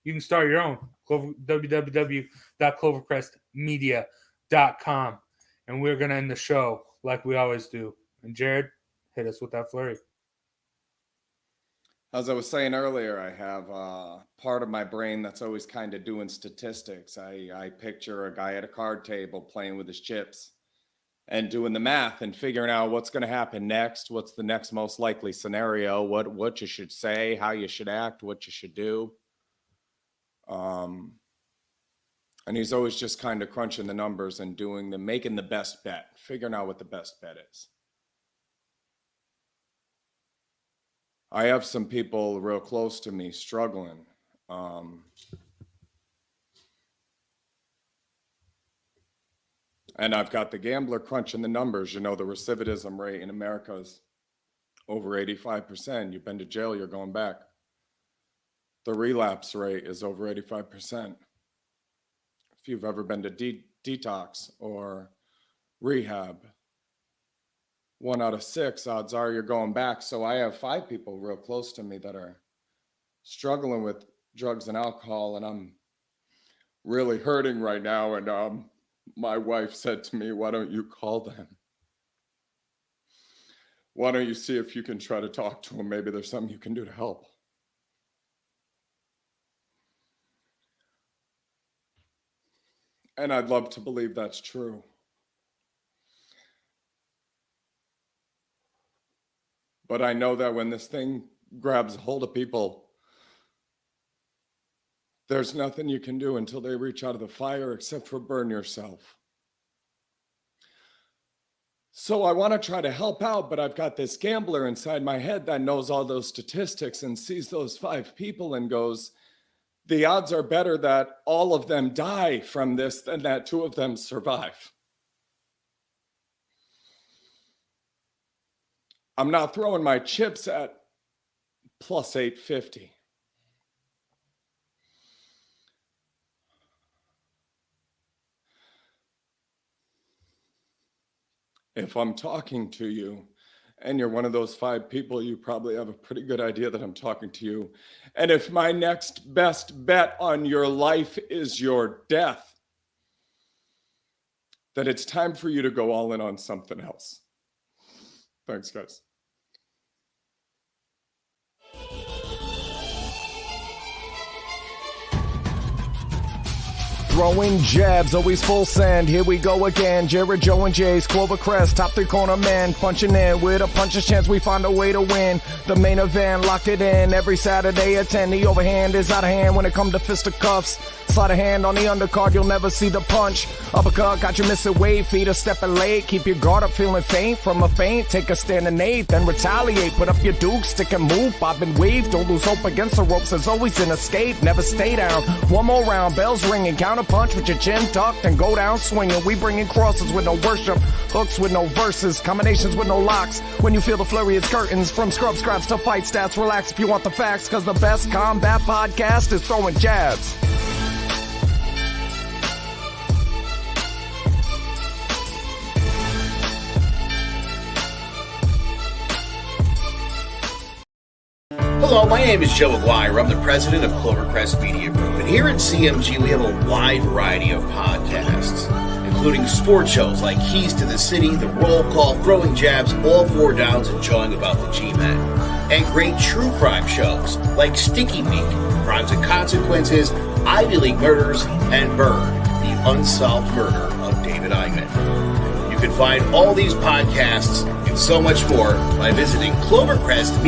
you can start your own. www.clovercrestmedia.com. And we're going to end the show like we always do. And Jared, hit us with that flurry. As I was saying earlier, I have part of my brain that's always kind of doing statistics. I picture a guy at a card table playing with his chips and doing the math and figuring out what's going to happen next, what's the next most likely scenario, what you should say, how you should act, what you should do. And he's always just kind of crunching the numbers and making the best bet, figuring out what the best bet is. I have some people real close to me struggling. And I've got the gambler crunching the numbers. You know, the recidivism rate in America is over 85%. You've been to jail, you're going back. The relapse rate is over 85%. If you've ever been to detox or rehab, 1 out of 6 odds are you're going back. So I have 5 people real close to me that are struggling with drugs and alcohol, and I'm really hurting right now, and my wife said to me, "Why don't you call them? Why don't you see if you can try to talk to them? Maybe there's something you can do to help." And I'd love to believe that's true. But I know that when this thing grabs a hold of people, there's nothing you can do until they reach out of the fire except for burn yourself. So I want to try to help out, but I've got this gambler inside my head that knows all those statistics and sees those 5 people and goes, the odds are better that all of them die from this than that 2 of them survive. I'm not throwing my chips at plus 850. If I'm talking to you and you're one of those 5 people, you probably have a pretty good idea that I'm talking to you. And if my next best bet on your life is your death, then it's time for you to go all in on something else. Thanks, guys. Throwing jabs, always full send. Here we go again. Jared, Joe, and Jay's Clovercrest, top 3 corner man. Punching in with a puncher's chance, we find a way to win. The main event, locked it in every Saturday at 10. The overhand is out of hand when it comes to fisticuffs. Slide a hand on the undercard, you'll never see the punch. Uppercut, got you missing weight, feet are stepping late. Keep your guard up, feeling faint from a feint. Take a stand and eight, then retaliate. Put up your duke, stick and move, bob and weave. Don't lose hope against the ropes, there's always an escape. Never stay down. One more round, bells ringing, counter punch with your chin tucked and go down swinging. We bringing crosses with no worship, hooks with no verses, combinations with no locks. When you feel the flurry, it's curtains. From scrub scraps to fight stats, relax if you want the facts, cause the best combat podcast is Throwing Jabs. Hello, my name is Joe Aguirre. I'm the president of Clovercrest Media Group. And here at CMG, we have a wide variety of podcasts, including sports shows like Keys to the City, The Roll Call, Throwing Jabs, All 4 Downs, and Jawing About the G-Men. And great true crime shows like Sticky Week, Crimes and Consequences, Ivy League Murders, and Bird, the unsolved murder of David Eichmann. You can find all these podcasts and so much more by visiting Clovercrest Media